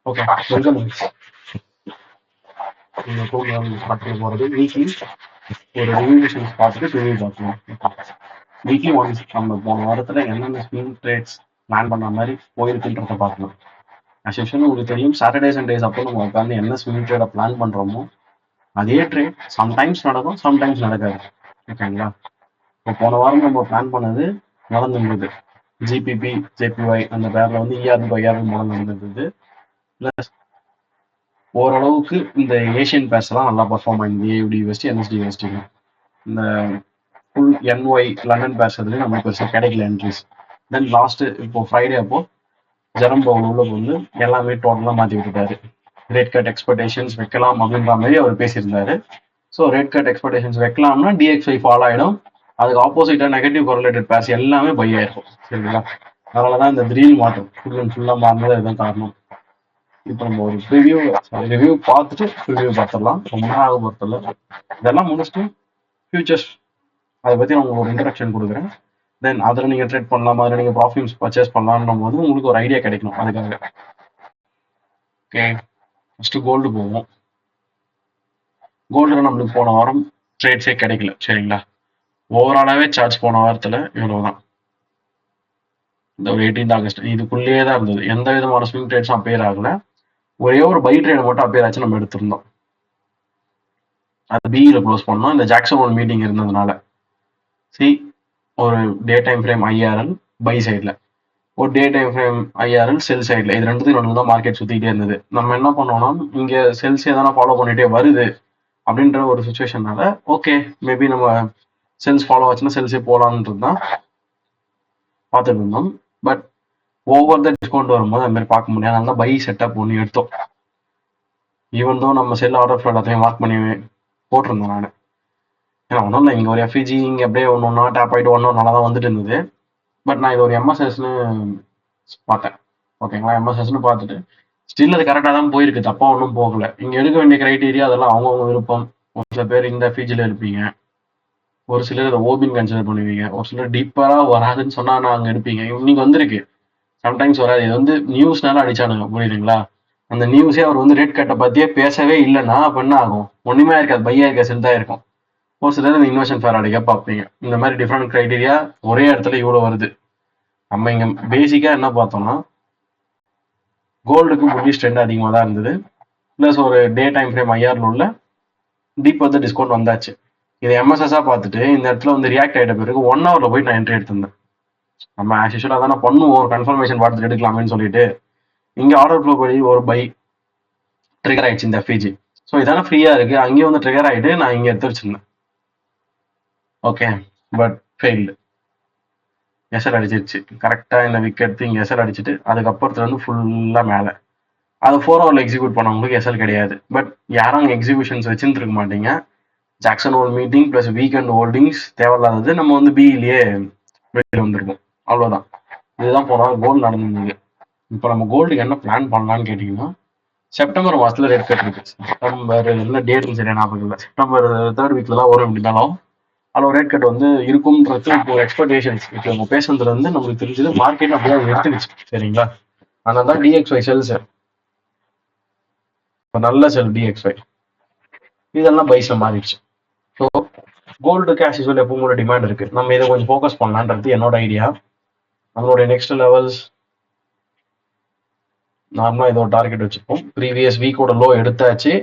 Okay, welcome. இந்த program பார்க்க போகிறது வீக்லி ஒரு ரிவ்யூஷன்ஸ் பார்த்துட்டு ரிவ்யூ பார்க்கலாம். வீக்லி ஒன்ஸ் நம்ம போன வாரத்தில் என்னென்ன ஸ்விங் ட்ரேட்ஸ் பிளான் பண்ண மாதிரி போயிருக்குன்றத பார்க்கலாம். ஆஸ் யூஷுவல் உங்களுக்கு தெரியும், சாட்டர்டே சண்டேஸ் அப்போ நம்ம உட்காந்து என்ன ஸ்விங் ட்ரேடை பிளான் பண்ணுறோமோ அதே ட்ரேட் சம்டைம்ஸ் நடக்கும், சம்டைம்ஸ் நடக்காது. ஓகேங்களா? இப்போ போன வாரம் நம்ம பிளான் பண்ணது நடந்துருந்தது. ஜிபிபி ஜேபிஒய் அந்த பேரில் வந்து இஆர்பி ஒய்ஆர்பி மாடல் நடந்துருந்தது. ப்ளஸ் ஓரளவுக்கு இந்த ஏஷியன் பேர்ஸ் எல்லாம் நல்லா பர்ஃபார்ம் ஆயிருந்தது. AUD USD, NZD USD. இந்த ஃபுல் என்ஒய் லண்டன் பேர்ஸ் அதுலேயும் நம்மளுக்கு பெருசாக கிடைக்கல என்ட்ரிஸ். தென் லாஸ்ட்டு இப்போ ஃப்ரைடே அப்போ ஜெரம் பவுல் உள்ள வந்து எல்லாமே டோட்டலாக மாற்றி விட்டுட்டாரு. ரேட் கட் எக்ஸ்பெக்டேஷன்ஸ் வைக்கலாம் அப்படின்ற மாதிரி அவர் பேசியிருந்தாரு. ஸோ ரேட் கட் எக்ஸ்பெக்டேஷன்ஸ் வைக்கலாம்னா டிஎக்ஸ்ஐ ஃபாலோ ஆகிடும். அதுக்கு ஆப்போசிட்டாக நெகட்டிவ் கொரலேட்டட் பேர்ஸ் எல்லாமே பை ஆயிருக்கும். சரிங்களா? அதனால தான் இந்த திடீர் மாற்றம் ஃபுல்லாக மாறினது இதுதான் காரணம். இப்போ நம்ம ஒரு ரிவ்யூ பார்த்துட்டு ரிவ்யூ பார்த்துடலாம். ரொம்ப நாளாக பொறுத்தல இதெல்லாம் முடிச்சுட்டு ஃபியூச்சர்ஸ் அதை பற்றி நான் உங்களுக்கு ஒரு இன்ட்ரடக்ஷன் கொடுக்குறேன். தென் அதில் நீங்கள் ட்ரேட் பண்ணலாம், அதில் நீங்கள் ப்ராஃபிட்ஸ் பர்ச்சேஸ் பண்ணலாம்னும் போது உங்களுக்கு ஒரு ஐடியா கிடைக்கணும். அதுக்காக ஓகே, ஃபஸ்ட்டு கோல்டு போவோம். கோல்டில் நம்மளுக்கு போன வாரம் ட்ரேட்ஸே கிடைக்கல. சரிங்களா? ஓவராலாகவே சார்ஜ் போன வாரத்தில் இவ்வளோதான். இந்த ஒரு 18th ஆகஸ்ட் இதுக்குள்ளேயே தான் இருந்தது. எந்த விதமான ஸ்விங் ட்ரேட்ஸும் அப்பேர் ஆகல. ஒரே ஒரு பை ட்ரேட் மட்டும் அப்பேர் ஆச்சு, நம்ம எடுத்திருந்தோம். அது பிஇல க்ளோஸ் பண்ணோம். இந்த ஜாக்சன் ஹோல் மீட்டிங் இருந்ததுனால. ஒரு day time frame IRL buy சைடில், ஒரு day time frame IRL sell சைடில், இது ரெண்டுத்தையும் நடுவில் தான் மார்க்கெட் சுற்றிக்கிட்டே இருந்தது. நம்ம என்ன பண்ணோம்னா, இங்கே செல்ஸே தானே ஃபாலோ பண்ணிகிட்டே வருது அப்படின்ற ஒரு சுச்சுவேஷனால ஓகே மேபி நம்ம செல்ஸ் ஃபாலோ ஆச்சுன்னா செல்ஸே போகலான்றது தான் பார்த்துட்டு இருந்தோம். பட் ஓவர் த டிஸ்கவுண்ட் வரும்போது அந்த மாதிரி பார்க்க முடியாது. அதனால பை செட்டப் ஒன்று எடுத்தோம். ஈவன் தோ நம்ம செல் ஆர்டர் ஃப்ளோ எல்லாத்தையும் மார்க் பண்ணி போட்டிருந்தேன் நான். ஏன்னா ஒன்றும் இல்லை, இங்கே ஒரு எஃப்இஜி இங்கே அப்படியே ஒன்று ஒன்றா டேப் ஆகிட்டு ஒன்றும் நல்லா தான் வந்துட்டு இருந்தது. பட் நான் இது ஒரு எம்எஸ்எஸ்ன்னு பார்த்தேன். ஓகேங்களா? எம்எஸ்எஸ்ன்னு பார்த்துட்டு ஸ்டில் அது கரெக்டாக தான் போயிருக்கு, தப்பாக ஒன்றும் போகலை. இங்கே எடுக்க வேண்டிய க்ரைட்டீரியா அதெல்லாம் அவங்கவுங்க விருப்பம். ஒரு சில பேர் இந்த எஃப்இஜியில் இருப்பீங்க, ஒரு சிலர் இதை ஓபின் கன்சிடர் பண்ணுவீங்க, ஒரு சிலர் டீப்பராக வராதுன்னு சொன்னால் நாங்கள் எடுப்பீங்க. இன்னைக்கு வந்திருக்கு, சம்டைம்ஸ் வராது. இது வந்து நியூஸ்னால அடிச்சானுங்க, புரியுதுங்களா? அந்த நியூஸே அவர் வந்து ரேட் கட்டை பற்றியே பேசவே இல்லைன்னா அப்போ என்ன ஆகும்? ஒன்றுமே இருக்காது, பையா இருக்க செல் தான் இருக்கும். ஒரு சிலர் இந்த இன்வெர்ஷன் ஃபேர் அடிக்க பார்ப்பீங்க. இந்த மாதிரி டிஃப்ரெண்ட் க்ரைட்டீரியா ஒரே இடத்துல இவ்வளோ வருது. நம்ம இங்கே பேசிக்காக என்ன பார்த்தோம்னா, கோல்டுக்கு புல்லிஷ் ட்ரெண்ட் அதிகமாக தான் இருந்தது. ப்ளஸ் ஒரு டே டைம் ஃப்ரேம் ஐஆரில் உள்ள டீப் வந்து டிஸ்கவுண்ட் வந்தாச்சு. இதை எம்எஸ்எஸ்ஸாக பார்த்துட்டு இந்த இடத்துல வந்து ரியாக்ட் ஆகிட்ட பிறகு 1 ஹவரில் போய் நான் என்ட்ரி எடுத்திருந்தேன். நம்ம ஆஸ் யூஷுவலாக தானே பண்ணுவோம், ஒரு கன்ஃபர்மேஷன் பார்த்துட்டு எடுக்கலாமேன்னு சொல்லிட்டு இங்கே ஆர்டர் ஃப்ளோ படி ஒரு பை ட்ரிகர் ஆயிடுச்சு இந்த எஃப்இஜி. ஸோ இதான ஃப்ரீயாக இருக்குது, அங்கேயே வந்து ட்ரிகர் ஆகிட்டு நான் இங்கே எடுத்து வச்சிருந்தேன். Okay, but failed. எஸ்எல் அடிச்சிருச்சு கரெக்டாக. இந்த விக்கெட் இங்கே எஸ்எல் அடிச்சுட்டு அதுக்கப்புறத்துல வந்து ஃபுல்லாக மேலே. அது 4 ஹவரில் எக்ஸிக்யூட் பண்ணவங்களுக்கு எஸ்எல் கிடையாது. பட் யாரும் அங்கே எக்ஸிபியூஷன்ஸ் வச்சுருக்க மாட்டீங்க. Jackson whole meeting plus weekend holdings தேவையில்லாதது நம்ம வந்து பிஇலேயே வெளியில் வந்திருக்கோம். அவ்வளோதான். இதுதான் போன கோல்டு நடந்தது. இப்போ நம்ம கோல்டுக்கு என்ன பிளான் பண்ணலான்னு கேட்டிங்கன்னா, செப்டம்பர் மாதத்தில் ரேட் கட் இருக்கு. செப்டம்பர் என்ன டேட்னு சரியா ஞாபகம் இல்லை. செப்டம்பர் 3rd வீக்கில் தான் வரும். எப்படினாலும் அதில் ரேட் கட் வந்து இருக்கும்ன்றது இப்போ எக்ஸ்பெக்டேஷன்ஸ். இப்போ நம்ம பேசுனதுல இருந்து நம்மளுக்கு தெரிஞ்சது மார்க்கெட் அப்படியே எடுத்துருச்சு. சரிங்களா? அதனால தான் டிஎக்ஸ்ஒய் செல்ஸ் நல்ல செல் டிஎக்ஸ்ஒய் இதெல்லாம் பைஸில் மாறிடுச்சு. ஸோ கோல்டு கேஷ் யூஸ்வல் எப்பவும் கூட டிமாண்ட் இருக்கு. நம்ம இதை கொஞ்சம் ஃபோக்கஸ் பண்ணலான்றது என்னோட ஐடியா. நம்மளுடைய நெக்ஸ்ட் லெவல்ஸ் நார்மலாக இதோட டார்கெட் வச்சுப்போம். ப்ரீவியஸ் வீக்கோட லோ எடுத்தாச்சு.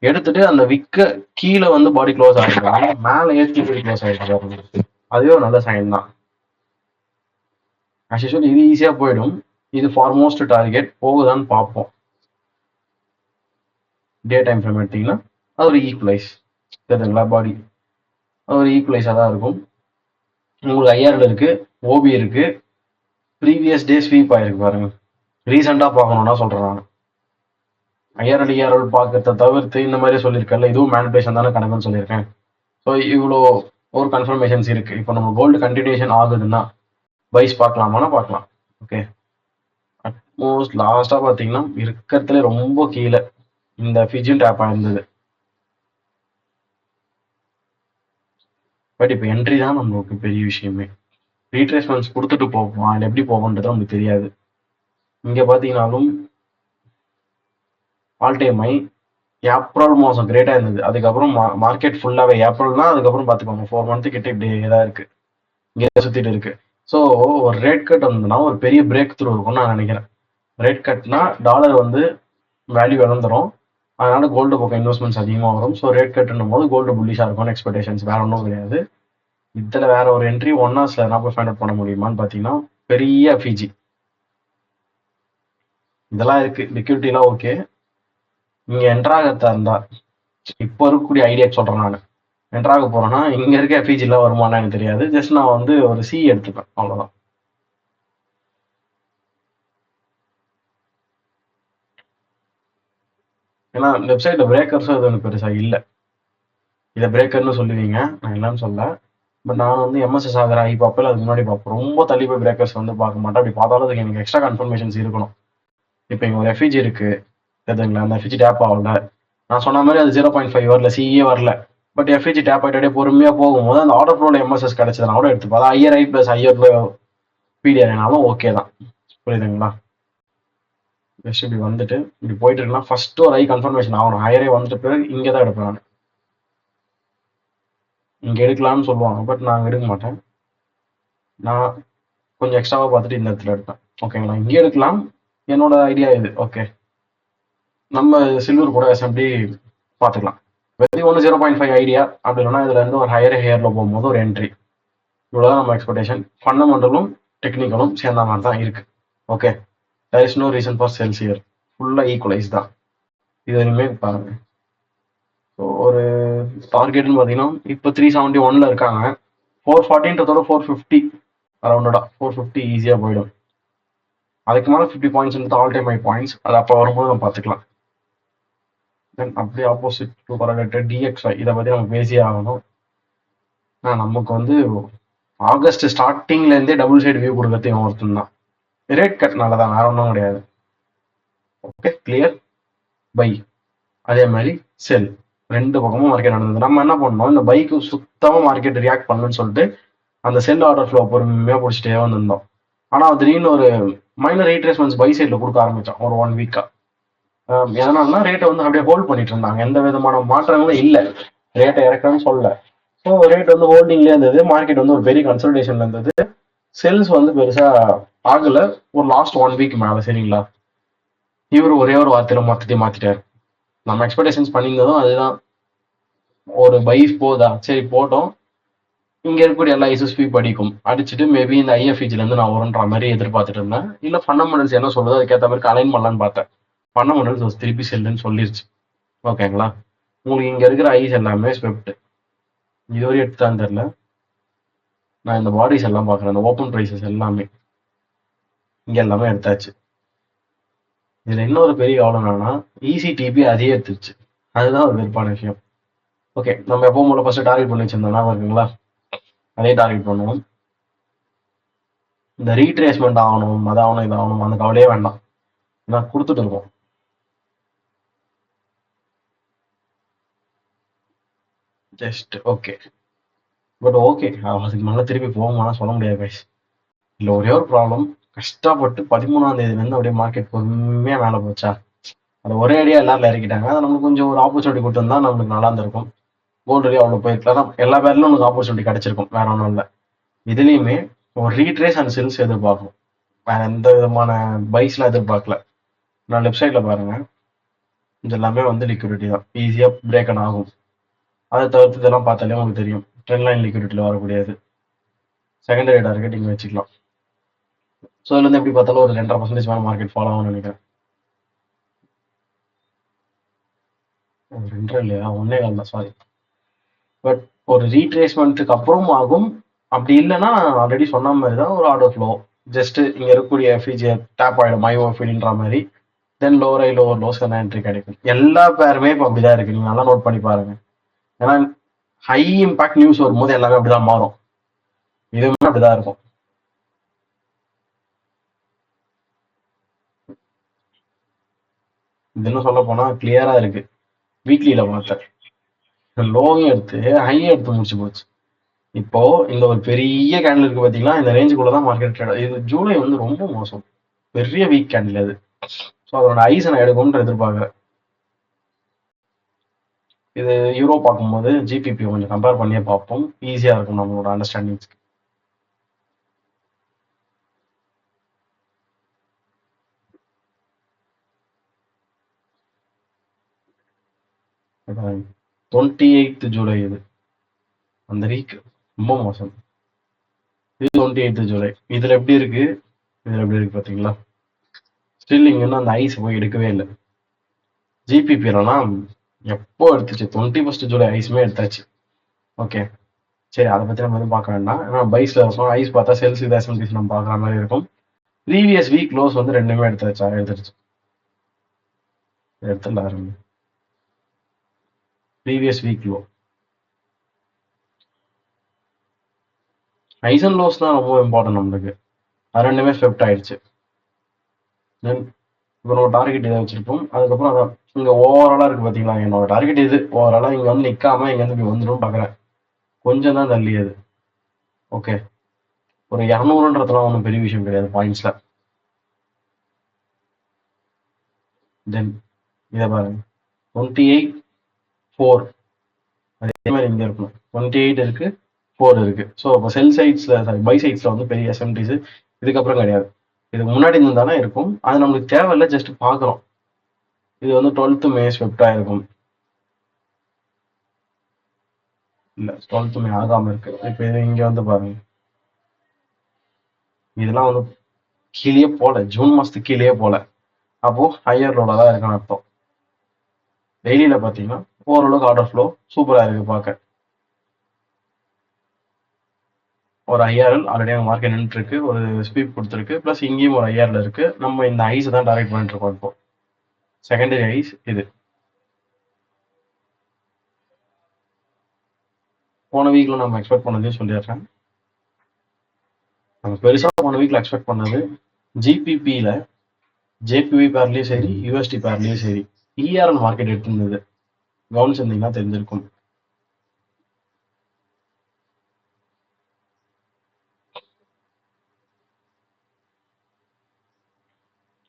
எடுத்துட்டு அந்த விக்க கீழே வந்து பாடி க்ளோஸ் ஆகிருக்காங்க, மேலே ஏற்றி பாடி க்ளோஸ் ஆகிருக்காங்க. அதுவே ஒரு நல்ல சைன் தான். ஆஸ் யூஸ்வல் இது ஈஸியாக போயிடும். இது ஃபார்மோஸ்ட் டார்கெட் போகுதான்னு பார்ப்போம். டே டைம் ஃப்ரேம் எடுத்தீங்கன்னா அது ஒரு ஈக்குவலைஸ் தெரியுதுங்களா? பாடி அது ஒரு ஈக்குவலைஸாக தான் இருக்கும். உங்களுக்கு ஐஆர்எல் இருக்கு, ஓபி இருக்கு, ப்ரீவியஸ் டே ஸ்வீப் ஆயிருக்கு பாருங்க. ரீசெண்டாக பார்க்கணும்னா சொல்கிறேன் நான். ஐஆர்எல் பார்க்கறத தவிர்த்து இந்த மாதிரி சொல்லியிருக்கேன்ல, இதுவும் மேனிபுலேஷன் தானே கணக்குன்னு சொல்லியிருக்கேன். ஸோ இவ்வளோ ஒரு கன்ஃபர்மேஷன்ஸ் இருக்குது. இப்போ நம்ம கோல்டு கண்டினியூஷன் ஆகுதுன்னா பைஸ் பார்க்கலாமான்னா பார்க்கலாம். ஓகே, அட்மோஸ்ட் லாஸ்ட்டாக பார்த்தீங்கன்னா இருக்கிறதுல ரொம்ப கீழே இந்த ஃபிஜின் டேப் ஆயிருந்தது. பட் இப்போ என்ட்ரி தான் நம்மளுக்கு பெரிய விஷயமே. ரீட்ரேஸ்மெண்ட்ஸ் கொடுத்துட்டு போவோம், அதில் எப்படி போகணுன்றது நமக்கு தெரியாது. இங்கே பார்த்தீங்கன்னாலும் ஆல் டைம் ஹை. ஏப்ரல் மாதம் கிரேட்டாக இருந்தது. அதுக்கப்புறம் மார்க்கெட் ஃபுல்லாகவே ஏப்ரல்னா அதுக்கப்புறம் பார்த்துக்கோங்க 4 மந்த்து கிட்ட இப்படி தான் இருக்குது, இங்கே சுற்றிட்டு இருக்கு. ஸோ ஒரு ரேட் கட் வந்ததுன்னா ஒரு பெரிய பிரேக் த்ரூ இருக்கும்னு நான் நினைக்கிறேன். ரேட் கட்னா டாலர் வந்து வேல்யூ இழந்துரும், அதனால கோல்டு பக்கம் இன்வெஸ்ட்மெண்ட்ஸ் அதிகமாக வரும். ஸோ ரேட் கட்டுன்னும் போது கோல்டு புல்லிஷாக இருக்கும்னு எக்ஸ்பெக்டேஷன்ஸ், வேற ஒன்றும் கிடையாது. இதில் வேற ஒரு என்ட்ரி 1 hours என்ன போய் ஃபைண்ட் அவுட் பண்ண முடியுமான்னு பார்த்தீங்கன்னா பெரிய ஃபிஜி இதெல்லாம் இருக்கு, லிக்விடிட்டிலாம் ஓகே. நீங்க என்ட்ராகத்தா இருந்தா இப்போ இருக்கக்கூடிய ஐடியா சொல்றேன். நான் என்ட்ராக போறேன்னா இங்க இருக்க எஃபிஜிலாம் வருமானம் எனக்கு தெரியாது. ஜஸ்ட் நான் வந்து ஒரு சி எடுத்துப்பேன், அவ்வளவுதான். ஏன்னா வெப்சைட்ல பிரேக்கர்ஸும் இது ஒன்று பெருசா இல்லை. இதை பிரேக்கர்னு சொல்லுவீங்க, நான் இல்லைன்னு சொல்ல. பட் நான் வந்து எம்எஸ்எஸ் ஆகிற ஐ பார்ப்பேன், அதுக்கு முன்னாடி பார்ப்பேன். ரொம்ப தள்ளி போய் பிரேக்கர்ஸ் வந்து பார்க்க மாட்டேன். அப்படி பார்த்தாலும் அதுக்கு எனக்கு எக்ஸ்ட்ரா கன்ஃபர்மேஷன்ஸ் இருக்கணும். இப்போ இங்கே ஒரு எஃபிஜி இருக்கு தெரியுங்களா, அந்த எஃபிஜி டேப் ஆகல, நான் சொன்ன மாதிரி அது 0.5 வரல, சிஏ வரல. பட் எஃபிஜி டேப் ஆகிட்டே பொறுமையா போகும்போது அந்த ஆர்டர் ஃப்ளோல எம்எஸ்எஸ் கிடைச்சதுனா கூட எடுத்துப்போம். அதான் ஐஆர்ஐ பிளஸ் ஐஆர் பிடிஆர்னாலும் ஓகே தான், புரியுதுங்களா. ஜஸ்ட் இப்படி வந்துட்டு இப்படி போயிட்டு இருக்கலாம். ஃபர்ஸ்ட் ஒரு ஐ கன்ஃபர்மேஷன் ஆகணும். ஐஆர்ஐ வந்துட்டு பிறகு இங்கே தான் எடுப்பேன் நான். இங்கே எடுக்கலாம்னு சொல்லுவாங்க, பட் நான் எடுக்க மாட்டேன். நான் கொஞ்சம் எக்ஸ்ட்ராவாக பார்த்துட்டு இந்த இடத்துல எடுப்பேன். ஓகேங்களா, இங்கே எடுக்கலாம், என்னோட ஐடியா இது. ஓகே, நம்ம சில்வர் கூட எஸ்எம்டி பார்த்துக்கலாம். வெரி ஒன்று 0.5 ஐடியா அப்படி இல்லைன்னா இதுல இருந்து ஒரு ஹையர் ஹேர்ல போகும்போது ஒரு என்ட்ரி. இவ்வளோதான் நம்ம எக்ஸ்பெக்டேஷன். ஃபண்டமெண்டலும் டெக்னிக்கலும் சேர்ந்த மாதிரி தான் இருக்கு. Okay, there is no reason for sells here, ஃபுல்லாக ஈக்குவலைஸ் தான். இது வரையுமே பாருங்க. ஸோ ஒரு டார்கெட்னு பார்த்தீங்கன்னா இப்போ 371 இருக்காங்க. 440ன்றதோட 450 அரௌண்டா 450 ஈஸியாக போயிடும். அதுக்கு மேலே 50 points all time high points, அது அப்போ வரும்போது நம்ம பார்த்துக்கலாம். தென் அப்படியே ஆப்போசிட் டு கரலேட்டட் டிஎக்ஸ்ஐ, இதை பற்றி நம்ம பேசியே ஆகணும். நமக்கு வந்து ஆகஸ்ட் ஸ்டார்டிங்ல இருந்தே டபுள் சைடு வியூ கொடுக்கறது இவன் ஒருத்தன் தான். ரேட் கட்னால தான், வேற ஒன்றும் கிடையாது. Okay, clear. பை, அதே மாதிரி செல், ரெண்டு பக்கமும் மார்க்கெட் நடந்தது. நம்ம என்ன பண்ணோம், இந்த பைக்கு சுத்தமாக மார்க்கெட் ரியாக்ட் பண்ணணும்னு சொல்லிட்டு அந்த செல் ஆர்டர் ஃப்ளோ பொறுமையாக பிடிச்சிட்டே வந்திருந்தோம். ஆனால் திடீர்னு ஒரு மைனர் ரீட்ரேஸ்மெண்ட்ஸ் பை சைடில் கொடுக்க ஆரம்பித்தோம் ஒரு 1 வீக்கா. எதனாலனா ரேட்டை வந்து அப்படியே ஹோல்ட் பண்ணிட்டு இருந்தாங்க, எந்த விதமான மாற்றங்களும் இல்லை, ரேட்டை இறக்கணும்னு சொல்லல. ஸோ ரேட் வந்து ஹோல்டிங்லேயே இருந்தது, மார்க்கெட் வந்து ஒரு பெரிய கன்சல்டேஷன்ல இருந்தது. செல்ஸ் வந்து பெருசா ஆகல ஒரு லாஸ்ட் 1 வீக் மேல, சரிங்களா. இவர் ஒரே ஒரு வார்த்தையில மொத்தத்தையும் மாத்திட்டாரு. நம்ம எக்ஸ்பெக்டேஷன்ஸ் பண்ணியிருந்ததும் அதுதான், ஒரு பைஸ் போதா, சரி போட்டோம், இங்க இருக்கக்கூடிய எல்லா ஐஎஸ்எஸ்பி படிக்கும் அடிச்சுட்டு மேபி இந்த ஐஎஃப்இஜில இருந்து நான் வரும்ன்ற மாதிரி எதிர்பார்த்துட்டு இருந்தேன். இல்ல ஃபண்டமெண்டல்ஸ் என்ன சொல்லுது அதுக்கேற்ற மாதிரி அலைன் பண்ணலான்னு பார்த்தேன். ஃபண்டமெண்டல்ஸ் திருப்பி செல்லுன்னு சொல்லிருச்சு. ஓகேங்களா, உங்களுக்கு இங்க இருக்கிற ஐஸ் எல்லாமே ஸ்வெப்ட், இதுவரை எடுத்துதான் தெரியல. நான் இந்த பாடிஸ் எல்லாம் பாக்குறேன், இந்த ஓப்பன் ப்ரைசஸ் எல்லாமே இங்க எல்லாமே எடுத்தாச்சு. இதுல இன்னொரு பெரிய கவனம் என்னன்னா இசிடிபி அதே எடுத்துச்சு, அதுதான் ஒரு வெறுப்பான விஷயம். ஓகே, நம்ம எப்பவும் போல ஃபர்ஸ்ட் டார்கெட் பண்ணி வச்சிருந்தோம் இருக்குங்களா, அதே டார்கெட் பண்ணுவோம். இந்த ரீட்ரேஸ்மெண்ட் ஆகணும், அதாகணும், இதாகணும், அந்த கவலையே வேண்டாம், நான் கொடுத்துட்டு இருக்கோம். ஜஸ்ட் ஓகே, பட் ஓகே, அதுக்கு மேலே திருப்பி போகுமானா சொல்ல முடியாது கைஸ். இல்லை ஒரே ஒரு ப்ராப்ளம், கஷ்டப்பட்டு 13ஆம் தேதியிலேருந்து அப்படியே மார்க்கெட் பொறுமையாக மேலே போச்சா, அது ஒரே அடியாக எல்லாரும் இறக்கிட்டாங்க. அதை நம்மளுக்கு கொஞ்சம் ஒரு ஆப்பர்ச்சுனிட்டி கொடுத்துருந்தா நம்மளுக்கு நல்லா இருந்திருக்கும். கோல்டு ரே அவ்வளோ போயிருக்கலாம், எல்லா பேர்லையும் நமக்கு ஆப்பர்ச்சுனிட்டி கிடைச்சிருக்கும், வேற ஒன்றும் இல்லை. இதுலேயுமே ஒரு ரீட்ரேஸ் அண்ட் செல்ஸ் எதிர்பார்க்கணும், வேற எந்த விதமான பைஸ்லாம் எதிர்பார்க்கல. நான் லெஃப்ட் சைடில் பாருங்க, இது எல்லாமே வந்து லிக்விடிட்டி தான், ஈஸியாக பிரேக் ஆகும். அதை தவிர்த்து இதெல்லாம் பார்த்தாலே உங்களுக்கு தெரியும், ட்ரெண்ட் லைன் லிக்விடிட்டியில் வரக்கூடியது. செகண்டரி டார்கெட் இங்கே வச்சுக்கலாம். ஸோ இதுலேருந்து எப்படி பார்த்தாலும் ஒரு 2.5% மேலே மார்க்கெட் ஃபாலோ ஆகும்னு நினைக்கிறேன். 2 இல்லையா, 1.25 தான், சாரி. பட் ஒரு ரீட்ரேஸ்மெண்ட்டுக்கு அப்புறம் ஆகும். அப்படி இல்லைன்னா ஆல்ரெடி சொன்ன மாதிரி தான் ஒரு ஆர்டர் ஃப்ளோ, ஜஸ்ட் இங்கே இருக்கக்கூடிய எஃபிஜி டேப் ஆகிடும் ஐஓஎஃப்ன்ற மாதிரி. தென் லோவர் ஐ லோவர் லோஸ் என்ட்ரி கிடைக்கும். எல்லா பேருமே இப்போ அப்படிதான் இருக்கு, நீங்க நல்லா நோட் பண்ணி பாருங்க. ஏன்னா ஹை இம்பாக்ட் நியூஸ் வரும்போது எல்லாமே அப்படிதான் மாறும், இதுவுமே அப்படிதான் இருக்கும். இன்னும் சொல்ல போனா கிளியரா இருக்கு, வீக்லியில பார்த்தேன் லோவையும் எடுத்து ஹையும் எடுத்து முடிச்சு போச்சு. இப்போ இந்த ஒரு பெரிய கேண்டில் இருக்கு பாத்தீங்களா, இந்த ரேஞ்சுக்குள்ளதான் மார்க்கெட் ட்ரேட். இது ஜூலை வந்து ரொம்ப மோசம், பெரிய வீக் கேண்டில் அது. ஸோ அதோட ஐஸ் நான் எடுக்கும்ன்ற எதிர்பார்க்குறேன். இது யூரோ பார்க்கும்போது ஜிபிபி கொஞ்சம் கம்பேர் பண்ணியே பார்ப்போம், ஈஸியாக இருக்கும் நம்மளோட அண்டர்ஸ்டாண்டிங்ஸ்க்கு. இப்போ 28th ஜூலை இது, அந்த வீக் ரொம்ப மோசம். இது 28th ஜூலை. இதில் எப்படி இருக்கு, இதில் எப்படி இருக்கு பார்த்தீங்களா? ஸ்டில் இங்கே இன்னும் அந்த ஐஸ் போய் எடுக்கவே இல்லை. ஜிபிபிலாம் எப்போ எடுத்துச்சு, 21st ஜூலை ஐஸுமே எடுத்தாச்சு. ஓகே, சரி, அதை பற்றி நம்ம எதுவும் பார்க்க வேண்டாம். ஏன்னா பைஸில் இருக்கும், ஐஸ் பார்த்தா செல்ஸ் இது எஸ்எம்பிஸ் நம்ம பார்க்குற மாதிரி இருக்கும். ப்ரீவியஸ் வீக் க்ளோஸ் வந்து ரெண்டுமே எடுத்துருச்சு. எடுத்துடலாம். Previous week low, highs and lows தான் ரொம்ப இம்பார்ட்டன்ட் நம்மளுக்கு. அது ரெண்டுமே ஸ்வெப்ட் ஆயிடுச்சு. தென் இப்போ நம்ம டார்கெட் இதை வச்சிருப்போம். அதுக்கப்புறம் அதான் இங்கே ஓவராலாக இருக்குது பார்த்தீங்களா, என்னோட டார்கெட் இது ஓவராலாக இங்கே வந்து நிற்காம இங்கேருந்து இப்படி வந்துடும் பார்க்குறேன். கொஞ்சம் தான் தள்ளியது. ஓகே, ஒரு 200ன்றதுலாம் ஒன்றும் பெரிய விஷயம் கிடையாது பாயிண்ட்ஸில். தென் இதை பாருங்க, 28.4 அதே மாதிரி இங்கே இருக்கணும். 28 இருக்கு, 4 இருக்கு. ஸோ அப்போ செல் சைட்ஸில், சாரி பை சைட்ஸில் வந்து பெரிய எஸ்எம்டிஸ் இதுக்கப்புறம் கிடையாது. இதுக்கு முன்னாடி இருந்து தானே இருக்கும், அது நம்மளுக்கு தேவையில்லை, ஜஸ்ட் பார்க்குறோம். இது வந்து 12th மே ஸ்வெப்ட் ஆயிருக்கும். இல்லை, 12th மே ஆகாமல் இருக்கு. இப்போ இது இங்கே வந்து பாருங்க, இதெல்லாம் வந்து கீழே போல, ஜூன் மாதத்துக்கு கீழே போல. அப்போ ஹையர் லோட தான் இருக்குன்னு அர்த்தம். டெய்லியில் பார்த்தீங்கன்னா ஓரளவுக்கு ஆர்டர் ஃப்ளோ சூப்பராக இருக்கு பார்க்க. ஒரு ஐஆர்எல் ஆல்ரெடி அங்கே மார்க்கெட் நின்றுட்டு இருக்கு, ஒரு ஸ்வீப் கொடுத்துருக்கு, ப்ளஸ் இங்கேயும் ஒரு ஐஆர்எல் இருக்கு. நம்ம இந்த ஐஸ் தான் டார்கெட் பண்ணிட்டு இருக்கோம். இப்போ செகண்டரி ஐஸ் இது. போன வீக்ல நம்ம எக்ஸ்பெக்ட் பண்ணதையும் சொல்லிடுறேன். நம்ம பெருசாக போன வீக்ல எக்ஸ்பெக்ட் பண்ணது ஜிபிபியில் ஜேபிவி பேர்லேயும் சரி, யூஎஸ்டி பேர்லேயும் சரி, இஆர்எல் மார்க்கெட் எடுத்திருந்தது. கவனிச்சிருந்தீங்கன்னா தெரிஞ்சிருக்கும்.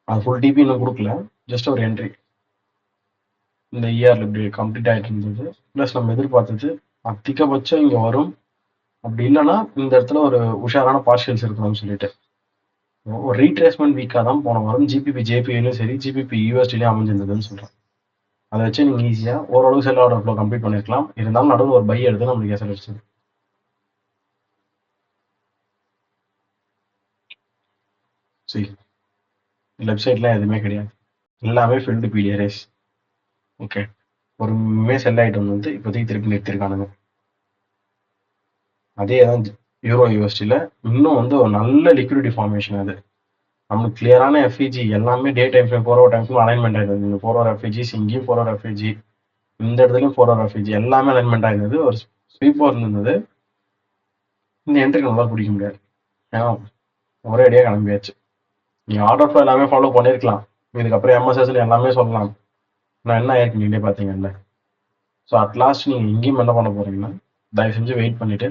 அது ஃபுல் டிபி இன்னும் கொடுக்கல, ஜஸ்ட் ஒரு என்ட்ரி. இந்த இஆர்எல் இப்படி கம்ப்ளீட் ஆகிட்டு இருந்தது. ப்ளஸ் நம்ம எதிர்பார்த்தது அதிகபட்சம் இங்கே வரும், அப்படி இல்லைன்னா இந்த இடத்துல ஒரு உஷாரான பார்ஷியல்ஸ் இருக்கணும்னு சொல்லிட்டு ஒரு ரீட்ரேஸ்மெண்ட் வீக்காக தான் போன வாரம் ஜிபிபி ஜேபிஐலையும் சரி, ஜிபிபி யூஎஸ்டிலையும் அமைஞ்சிருந்ததுன்னு சொல்கிறேன். அதை வச்சு நீங்கள் ஈஸியாக ஓரளவு செல் ஆர்டர் ஃப்ளோ கம்ப்ளீட் பண்ணிருக்கலாம். இருந்தாலும் நடுவில் ஒரு பை எடுத்து நம்மளுக்கு எசல் அடிச்சது. சரி, லெஃப்ட் சைட்லாம் எதுவுமே கிடையாது, எல்லாமே ஃபில்டு பிடிஆர்எஸ். ஓகே, ஒரு செல் ஐட்டம் வந்து இப்போதைக்கு திருப்பி நிறுத்திருக்கானுங்க. அதே தான் யூரோ யூஎஸ்டியில் இன்னும் வந்து ஒரு நல்ல லிக்விடிட்டி ஃபார்மேஷன். அது நம்மளுக்கு கிளியரான எஃப்இஜி எல்லாமே day time frame 4 hour time frame alignment ஆயிருந்தது. இந்த 4 hour எஃப்இஜிஸ் இங்கேயும் 4 hour எஃப்இஜி, இந்த இடத்துலையும் 4 hour எஃப்இஜி எல்லாமே அலைன்மெண்ட் ஆயிருந்தது. ஒரு ஸ்வீப்பர் இருந்தது. இந்த என்ட்ரிக்கு நம்மளால் பிடிக்க முடியாது, ஏன்னா ஒரே அடியாக கிளம்பியாச்சு. நீங்கள் ஆர்டர் ஃப்ளோ எல்லாமே ஃபாலோ பண்ணியிருக்கலாம், இதுக்கப்புறம் எம்எஸ்எஸ்ல எல்லாமே சொல்லலாம். நான் என்ன ஆயிருக்கு நீங்களே பார்த்தீங்கல்ல. ஸோ அட்லாஸ்ட் நீங்கள் இங்கேயும் என்ன பண்ண போறீங்கன்னா, தயவு செஞ்சு வெயிட் பண்ணிட்டு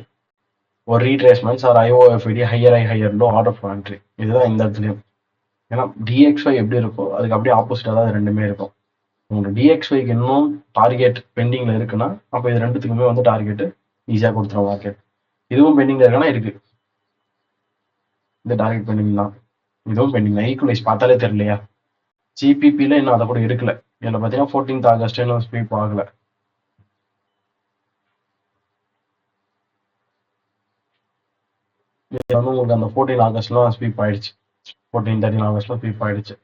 ஒரு ரீட்ரேஸ்மெண்ட்ஸ் ஆர் ஐஓஎஃப்இடி higher low order flow entry, இதுதான் இந்த இடத்துலையும். ஏன்னா டிஎக்ஸ்ஒய் எப்படி இருக்கோ அதுக்கு அப்படியே ஆப்போசிட்டாக தான் ரெண்டுமே இருக்கும். உங்களுக்கு டிஎக்ஸ்ஒய்க்கு இன்னும் டார்கெட் பெண்டிங்கில் இருக்குன்னா, அப்போ இது ரெண்டுத்துக்குமே வந்து டார்கெட்டு ஈஸியாக கொடுத்துரும் மார்க்கெட். இதுவும் பெண்டிங்கில் இருக்குன்னா இருக்கு, இந்த டார்கெட் பெண்டிங் தான், இதுவும் பெண்டிங் தான். ஈக்குவலைஸ் பார்த்தாலே தெரியலையா, ஜிபிபியில் இன்னும் அதை கூட எடுக்கல. இதில் பார்த்தீங்கன்னா 14th August இன்னும் ஸ்வீப் ஆகலை. இது வந்து உங்களுக்கு அந்த 14 Augustலாம் ஸ்வீப் ஆயிடுச்சு, 13 Augustலாம் ஸ்வீப் ஆயிடுச்சு.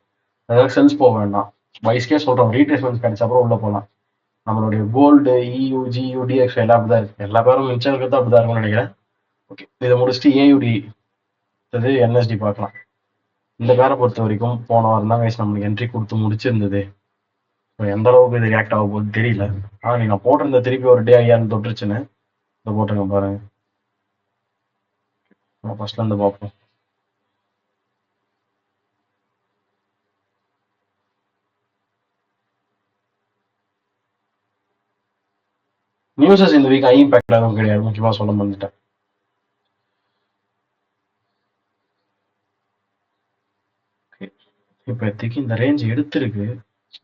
அதாவது செல்ஸ் போக வேண்டாம், வைஸ்கே சொல்கிறோம். ரீட்ரேஸ்மெண்ட்ஸ் கிடைச்ச அப்புறம் உள்ளே போகலாம். நம்மளுடைய கோல்டு இயூ ஜியூ டிஎக்ஸ் எல்லாம் அப்படிதான் இருக்கு. எல்லா பேரும் மிச்சம் இருக்கிறது அப்படிதான் இருக்கும்னு நினைக்கிறேன். ஓகே, இதை முடிச்சுட்டு ஏயுடி என்எஸ்டி பார்க்கலாம். இந்த பேரை பொறுத்த வரைக்கும் போன வாரம் தான் கைஸ் நம்மளுக்கு என்ட்ரி கொடுத்து முடிச்சிருந்தது. எந்த அளவுக்கு இது ரியாக்ட் ஆக போகுது தெரியல. ஆனால் நீங்கள் போட்டிருந்த திருப்பி ஒரு டே ஐயாயிரம் தொட்டுருச்சுன்னு இதை போட்டுருங்க பாருங்க. ஃபர்ஸ்ட்ல இருந்து பார்ப்போம். நியூஸஸ் இந்த வீக் ஐ இம்பாக்ட் எதுவும் கிடையாது, முக்கியமாக சொல்ல வந்துட்டேன். இப்போதைக்கு இந்த ரேஞ்ச் எடுத்திருக்கு,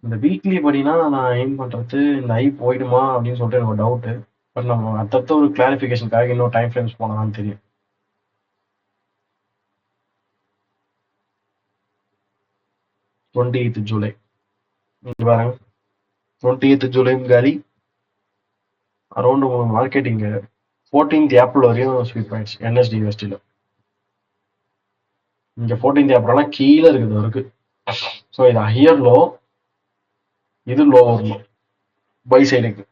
இந்த வீக்லி படினா நான் எய்ம் பண்றது இந்த ஐ போயிடுமா அப்படின்னு சொல்லிட்டு எனக்கு ஒரு டவுட்டு. பட் நம்ம அடுத்த ஒரு கிளாரிஃபிகேஷனுக்காக இன்னும் டைம் ஃப்ரேம்ஸ் போனாதான் தெரியும். 28th ஜூலை பாருங்க, 28th ஜூலை காலி. அரௌண்ட் மார்க்கெட்டிங் 14th ஏப்ரல் வரையும் ஸ்வீப் ஆயிடுச்சு என்எஸ்டி யூஎஸ்டியில். இங்க 14th ஏப்ரல்லாம் கீழே இருக்குது இருக்கு. ஸோ இது ஹையர் லோ, இது லோவர் லோ பை சைடுக்கு.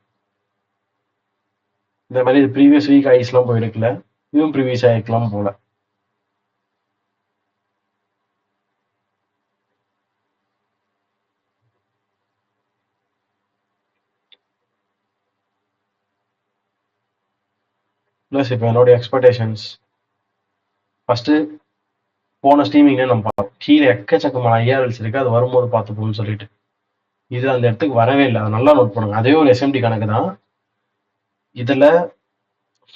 இந்த மாதிரி இது ப்ரீவியஸ் வீக் ஐஸ்லாம் போயிருக்கல, இதுவும் ப்ரீவியஸ் ஆயிருக்கலாம் போல. ப்ளஸ் இப்போ என்னோடைய எக்ஸ்பெக்டேஷன்ஸ் ஃபர்ஸ்ட் போன ஸ்ட்ரீமிங்ல நம்ம பார்த்தோம், கீழே எக்கச்சக்கமான ஐஆர்எல்ஸ் இருக்கு, அது வரும்போது பார்த்துப்போம்னு சொல்லிட்டு. இது அந்த இடத்துக்கு வரவே இல்லை, அதை நல்லா நோட் பண்ணுங்க. அதே ஒரு எஸ்எம்டி கணக்கு தான். இதுல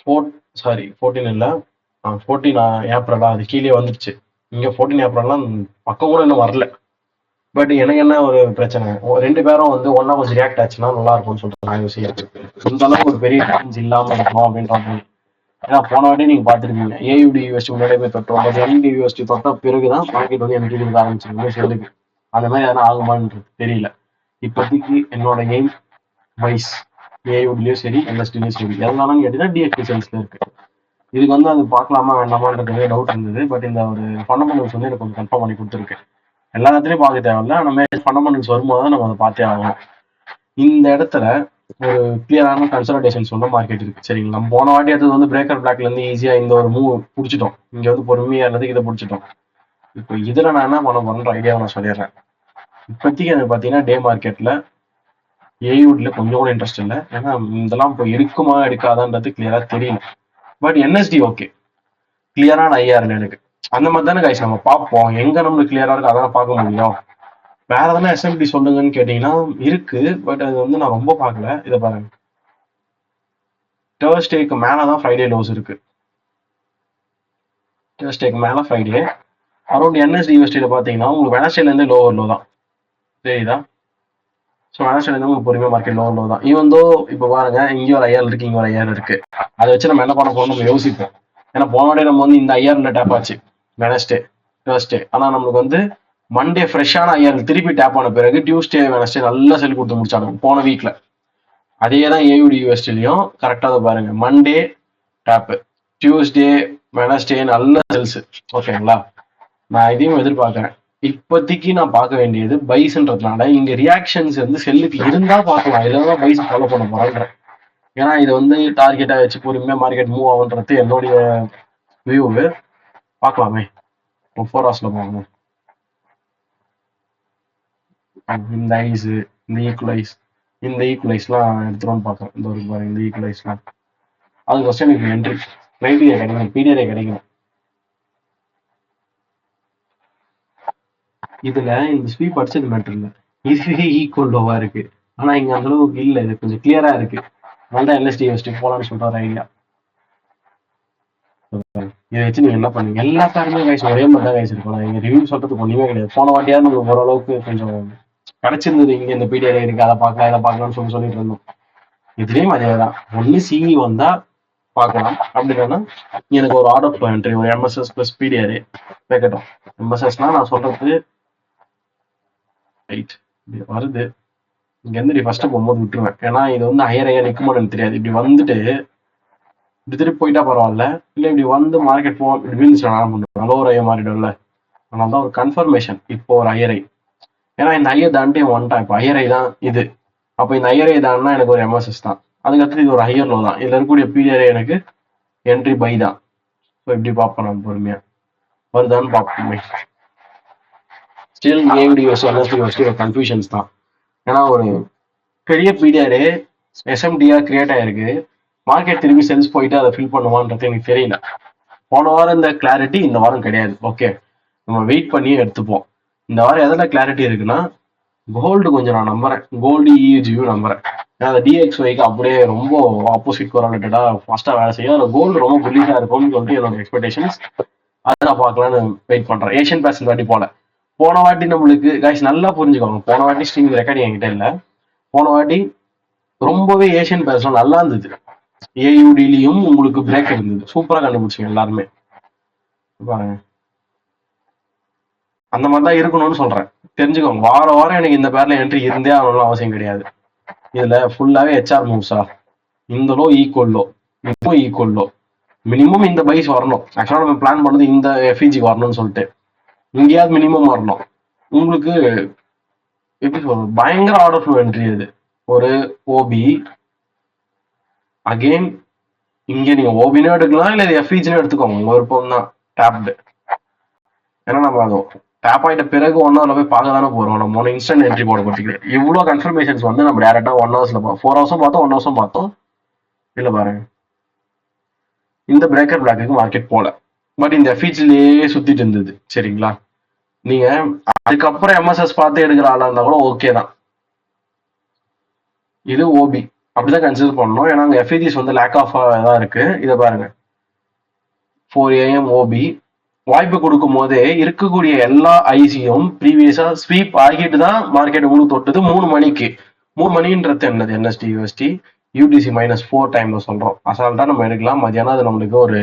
14 இல்லை, 14 ஏப்ரலா அது கீழே வந்துருச்சு. இங்க 14 ஏப்ரல்லாம் பக்கம் கூட இன்னும் வரல. பட் எனக்கு என்ன ஒரு பிரச்சனை, ரெண்டு பேரும் வந்து ஒன்னா கொஞ்சம் ரியாக்ட் ஆச்சுன்னா நல்லா இருக்கும்னு சொல்லிட்டு நான் யோசிக்கிறேன். இந்த அளவுக்கு ஒரு பெரிய சேலஞ்ச் இல்லாம இருக்கணும் அப்படின்ற மாதிரி. ஏன்னா போன வாட்டி நீங்க பாத்துருக்கீங்க, ஏயுடி யூஎஸ்டி முன்னாடியே போய் தொட்டோம், பட் என்டி யூஎஸ்டி தொட்ட பிறகுதான் மார்க்கெட் வந்து எனக்கு கொடுக்க ஆரம்பிச்சிருக்கீங்க செல்லுக்கு. அந்த மாதிரி எதனா ஆகுமான்னு தெரியல. இப்போதைக்கு என்னோட எய்ம் வைஸ் ஏயுடிலயும் சரி என்எஸ்டிலயும் சரி எதனாலும் கேட்டீங்கன்னா டிஎஃப்டி சேல்ஸ்ல இருக்கு. இதுக்கு வந்து அது பார்க்கலாமா வேண்டாமான்றது டவுட் இருந்தது. பட் இந்த ஒரு ஃபண்டமெண்டல்ஸ் வந்து எனக்கு கொஞ்சம் கன்ஃபார்ம் பண்ணி கொடுத்துருக்கு. எல்லா இடத்துலையும் பார்க்க தேவையில்ல, நம்ம ஃபண்டமெண்டல்ஸ் வரும்போது தான் நம்ம அதை பார்த்தே ஆகணும். இந்த இடத்துல ஒரு கிளியரான கன்சல்டேஷன் சொன்ன மார்க்கெட் இருக்கு சரிங்களா. நம்ம போன வாட்டி அது வந்து பிரேக்கர் பிளாக்ல இருந்து ஈஸியா இந்த ஒரு மூவ் பிடிச்சிட்டோம், இங்க வந்து பொறுமையா இருந்தது இதை பிடிச்சிட்டோம். இப்போ இதுல நான் என்ன பண்ண போறேன்ற ஐடியாவை நான் சொல்லிடுறேன். இப்போதைக்கு எனக்கு பார்த்தீங்கன்னா டே மார்க்கெட்ல ஏயுட்ல கொஞ்சம் கூட இன்ட்ரெஸ்ட் இல்லை, ஏன்னா இதெல்லாம் இப்போ இருக்குமா எடுக்காதான்றது கிளியரா தெரியல. பட் என்எஸ்டி ஓகே, கிளியரான ஐஆர்எல் எனக்கு அந்த மாதிரி தானே கைஸ் நம்ம பார்ப்போம். எங்க நம்மளுக்கு கிளியரா இருக்கு அதான் பார்க்க முடியும். வேற எதனா எஸ்எம்டி சொல்லுங்கன்னு கேட்டீங்கன்னா இருக்கு, பட் அது வந்து நான் ரொம்ப பார்க்கல. இதை பாருங்க, தேர்ஸ்டேக்கு மேலதான் ஃப்ரைடே லோஸ் இருக்கு. தேர்ஸ்டேக்கு மேல ஃப்ரைடே அரௌண்ட் என்எஸ்டி யூஎஸ்டியில பாத்தீங்கன்னா உங்களுக்கு வெனஸ்டேல இருந்து லோவர் லோ தான் தெரியுதா. ஸோ வெனஸ்டேல இருந்து உங்களுக்கு பொறுமையா மார்க்கெட் லோவர் லோ தான். ஈவன் தோ இப்போ பாருங்க, இங்கே ஒரு ஐஆர் இருக்கு, இங்க ஒரு ஐஆர் இருக்கு. அதை வச்சு நம்ம என்ன பண்ண போறோம் நம்ம யோசிப்போம். ஏன்னா போன நம்ம வந்து இந்த ஐஆர்ல டேப் ஆச்சு வெனஸ்டே தேர்ஸ்டே, ஆனா நம்மளுக்கு வந்து மண்டே ஃப்ரெஷ்ஷான ஐஆர் திருப்பி டேப் ஆன பிறகு டியூஸ்டே வெனஸ்டே நல்லா செல் கொடுத்து முடிச்சாங்க போன வீக்ல. அதே தான் ஏயுடி யூஎஸ்டிலையும் கரெக்டாக தான் பாருங்க, மண்டே டேப்பு, டியூஸ்டே வெனஸ்டே நல்ல செல்ஸ். ஓகேங்களா, நான் இதையும் எதிர்பார்க்கறேன். இப்போதைக்கு நான் பார்க்க வேண்டியது பைஸ்ன்றதுனால இங்க ரியாக்ஷன்ஸ் வந்து செல்லுக்கு இருந்தா பார்க்கலாம், இதெல்லாம் பைஸ் ஃபாலோ பண்ண போறேன்றேன். ஏன்னா இது வந்து டார்கெட்டா வச்சு பொறுமையா மார்க்கெட் மூவ் ஆகுன்றது என்னுடைய வியூவு. பார்க்கலாமே, 4 ஹவர்ஸ்ல போகணும். இந்த ஐஸ், இந்த ஈக்குவலைஸ், இந்த ஈக்குவலைஸ்லாம் எடுத்துருவோம்னு பார்க்குறேன். இந்த ஒரு பாருங்க, இந்த ஈக்குவலைஸ்லாம் அது ஃபர்ஸ்ட் எனக்கு என்ட்ரி ரைடியா கிடைக்கணும், பீடியரே கிடைக்கணும். இதுல இந்த ஸ்வீப் அடிச்சது மேட்டர் இல்லை, இதுவே ஈக்குவல் லோவா இருக்கு. ஆனா இங்க அந்த அளவுக்கு இல்லை, இது கொஞ்சம் கிளியரா இருக்கு. அதனால எல்எஸ்டி யூஎஸ்டி போலான்னு சொல்லிட்டு ஒரு ஐடியா. இதை வச்சு நீங்க என்ன பண்ணுங்க, எல்லா காருமே கைஸ் ஒரே மாதிரி தான் கைஸ் இருக்கும். இங்க ரிவ்யூ சொல்றதுக்கு ஒண்ணுமே கிடையாது. போன வாட்டியாவது நமக்கு ஓரளவுக்கு கொஞ்சம் கிடைச்சிருந்தது, இங்க இந்த பீடியர் இருக்கு அதை பார்க்கலாம் இதை பார்க்கலாம்னு சொல்லிட்டு இருந்தோம். இதுலயும் அதே தான், ஒன்னு சிஇ வந்தா பார்க்கலாம், அப்படி இல்லைன்னா எனக்கு ஒரு ஆர்டர் என்ட்ரி ஒரு எம்எஸ்எஸ் பிளஸ் பிடிஆர் வைக்கட்டும். எம்எஸ்எஸ்னா நான் சொல்றது ரைட் வருது, இங்க இருந்து ஃபர்ஸ்ட் போகும்போது விட்டுருவேன். ஏன்னா இது வந்து ஹையர் ஹையர் நிற்குமோன்னு எனக்கு தெரியாது. இப்படி வந்துட்டு இப்படி திருப்பி போயிட்டா பரவாயில்ல, இல்லை இப்படி வந்து மார்க்கெட் போ இப்படி வீழ்ந்துச்சு நான் பண்ணுவேன், லோவர் ஐயா மாறிடும்ல. அதனால தான் ஒரு கன்ஃபர்மேஷன் இப்போ ஒரு ஹையரை. ஏன்னா இந்த ஐயர் தாண்டி வந்துட்டான், இப்போ ஹையரை தான் இது. அப்போ இந்த ஹையரை தான்னா எனக்கு ஒரு எம்எஸ்எஸ் தான், அதுக்கடுத்து இது ஒரு ஹையர் லோ தான். இதுல இருக்கக்கூடிய பீரியரே எனக்கு என்ட்ரி பை தான். ஸோ இப்படி பார்ப்போம் நம்ம பொறுமையா வருதான்னு பார்ப்போமே. Still AUD USD NZD USD ஒரு கன்ஃபியூஷன்ஸ் தான். ஏன்னா ஒரு பெரிய பீரியரே எஸ்எம்டியா கிரியேட் ஆயிருக்கு, மார்க்கெட் திரும்பி செல்ஸ் போயிட்டு அதை ஃபில் பண்ணுவான்றது எனக்கு தெரியல. போன வாரம் இந்த கிளாரிட்டி இந்த வாரம் கிடையாது. ஓகே, நம்ம வெயிட் பண்ணி எடுத்துப்போம். இந்த வாரம் எதில் கிளாரிட்டி இருக்குன்னா கோல்டு கொஞ்சம் நான் நம்புறேன், கோல்டு இஜியூ நம்புறேன். ஏன்னா அந்த டிஎக்ஸ்ஒய்க்கு அப்படியே ரொம்ப ஆப்போசிட் கோரிலேட்டடா ஃபாஸ்டா வேலை செய்யும். அதில் கோல்டு ரொம்ப புல்லிஷா இருக்கும்னு சொல்லிட்டு என்னோட எக்ஸ்பெக்டேஷன்ஸ். அதை நான் பார்க்கலான்னு வெயிட் பண்றேன். ஏஷியன் பேஸ் இந்த வாட்டி போல போன வாட்டி நம்மளுக்கு கைஸ் நல்லா புரிஞ்சுக்கோங்க, போன வாட்டி ஸ்ட்ரீம் ரெக்கார்டிங் என்கிட்ட இல்லை. போன வாட்டி ரொம்பவே ஏஷியன் பேர்ஸ்லாம் நல்லா இருந்தது. ஏயுடிலையும் உங்களுக்கு பிரேக் இருந்தது, சூப்பரா கண்டுபிடிச்சிங்க எல்லாருமே. பாருங்க, அந்த மாதிரி தான் இருக்கணும்னு சொல்றேன். தெரிஞ்சுக்கோங்க, வாரம் வாரம் எனக்கு இந்த பேர்ல என்ட்ரி இருந்தே ஆகணும்னு அவசியம் கிடையாது. இதுல ஃபுல்லாவே ஹெச்ஆர் மூவ்ஸா, இந்த லோ ஈக்குவல் லோ, இதுவும் ஈக்குவல் லோ, மினிமம் இந்த பைஸ் வரணும். ஆக்சுவலா நம்ம பிளான் பண்ணது இந்த எஃப்இஜி வரணும்னு சொல்லிட்டு, இங்கேயாவது மினிமம் வரணும். உங்களுக்கு எப்படி சொல்றது, பயங்கர ஆர்டர் ஃப்ளோ என்ட்ரி அது. ஒரு ஓபி அகெயின், இங்க நீங்க ஓபினே எடுக்கலாம், இல்ல எஃப்இஜினே எடுத்துக்கோங்க, உங்க விருப்பம் தான். டேப்டு, ஏன்னா நம்ம அது டேப் ஆயிட்ட பிறகு 1 hour போய் பார்க்க தானே போறோம். நம்ம ஒன்று இன்ஸ்டன்ட் என்ட்ரி போட போட்டிருக்கேன். இவ்வளோ கன்ஃபர்மேஷன்ஸ் வந்து நம்ம டேரக்டா 1 hours 4 hours பார்த்தோம், 1 hours பார்த்தோம். இல்ல பாருங்க, இந்த பிரேக்கர் பிளாக்கு மார்க்கெட் போல, பட் இந்த எஃப்இஜிலேயே சுத்திட்டு இருந்தது. சரிங்களா, நீங்க அதுக்கப்புறம் எம்எஸ்எஸ் பார்த்து எடுக்கிற ஆளா இருந்தா கூட ஓகே தான். இது ஓபி அப்படிதான் கன்சிடர் பண்ணணும், ஏன்னா அங்க எஃப்இஜிஸ் வந்து லேக் ஆஃப் தான் இருக்கு. இதை பாருங்க, 4 AM ஓபி வாய்ப்பு கொடுக்கும் போதே இருக்கக்கூடிய எல்லா ஐசியும் ப்ரீவியஸா ஸ்வீப் ஆகிட்டு தான் மார்க்கெட் உங்களுக்கு தொட்டது 3 மணிக்கு. 3 மணின்றது என்னது, என்எஸ்டி யூஎஸ்டி யூடிசி -4 டைம்ல சொல்றோம். அசால்ட்டா நம்ம எடுக்கலாம். மதியானம் அது நம்மளுக்கு ஒரு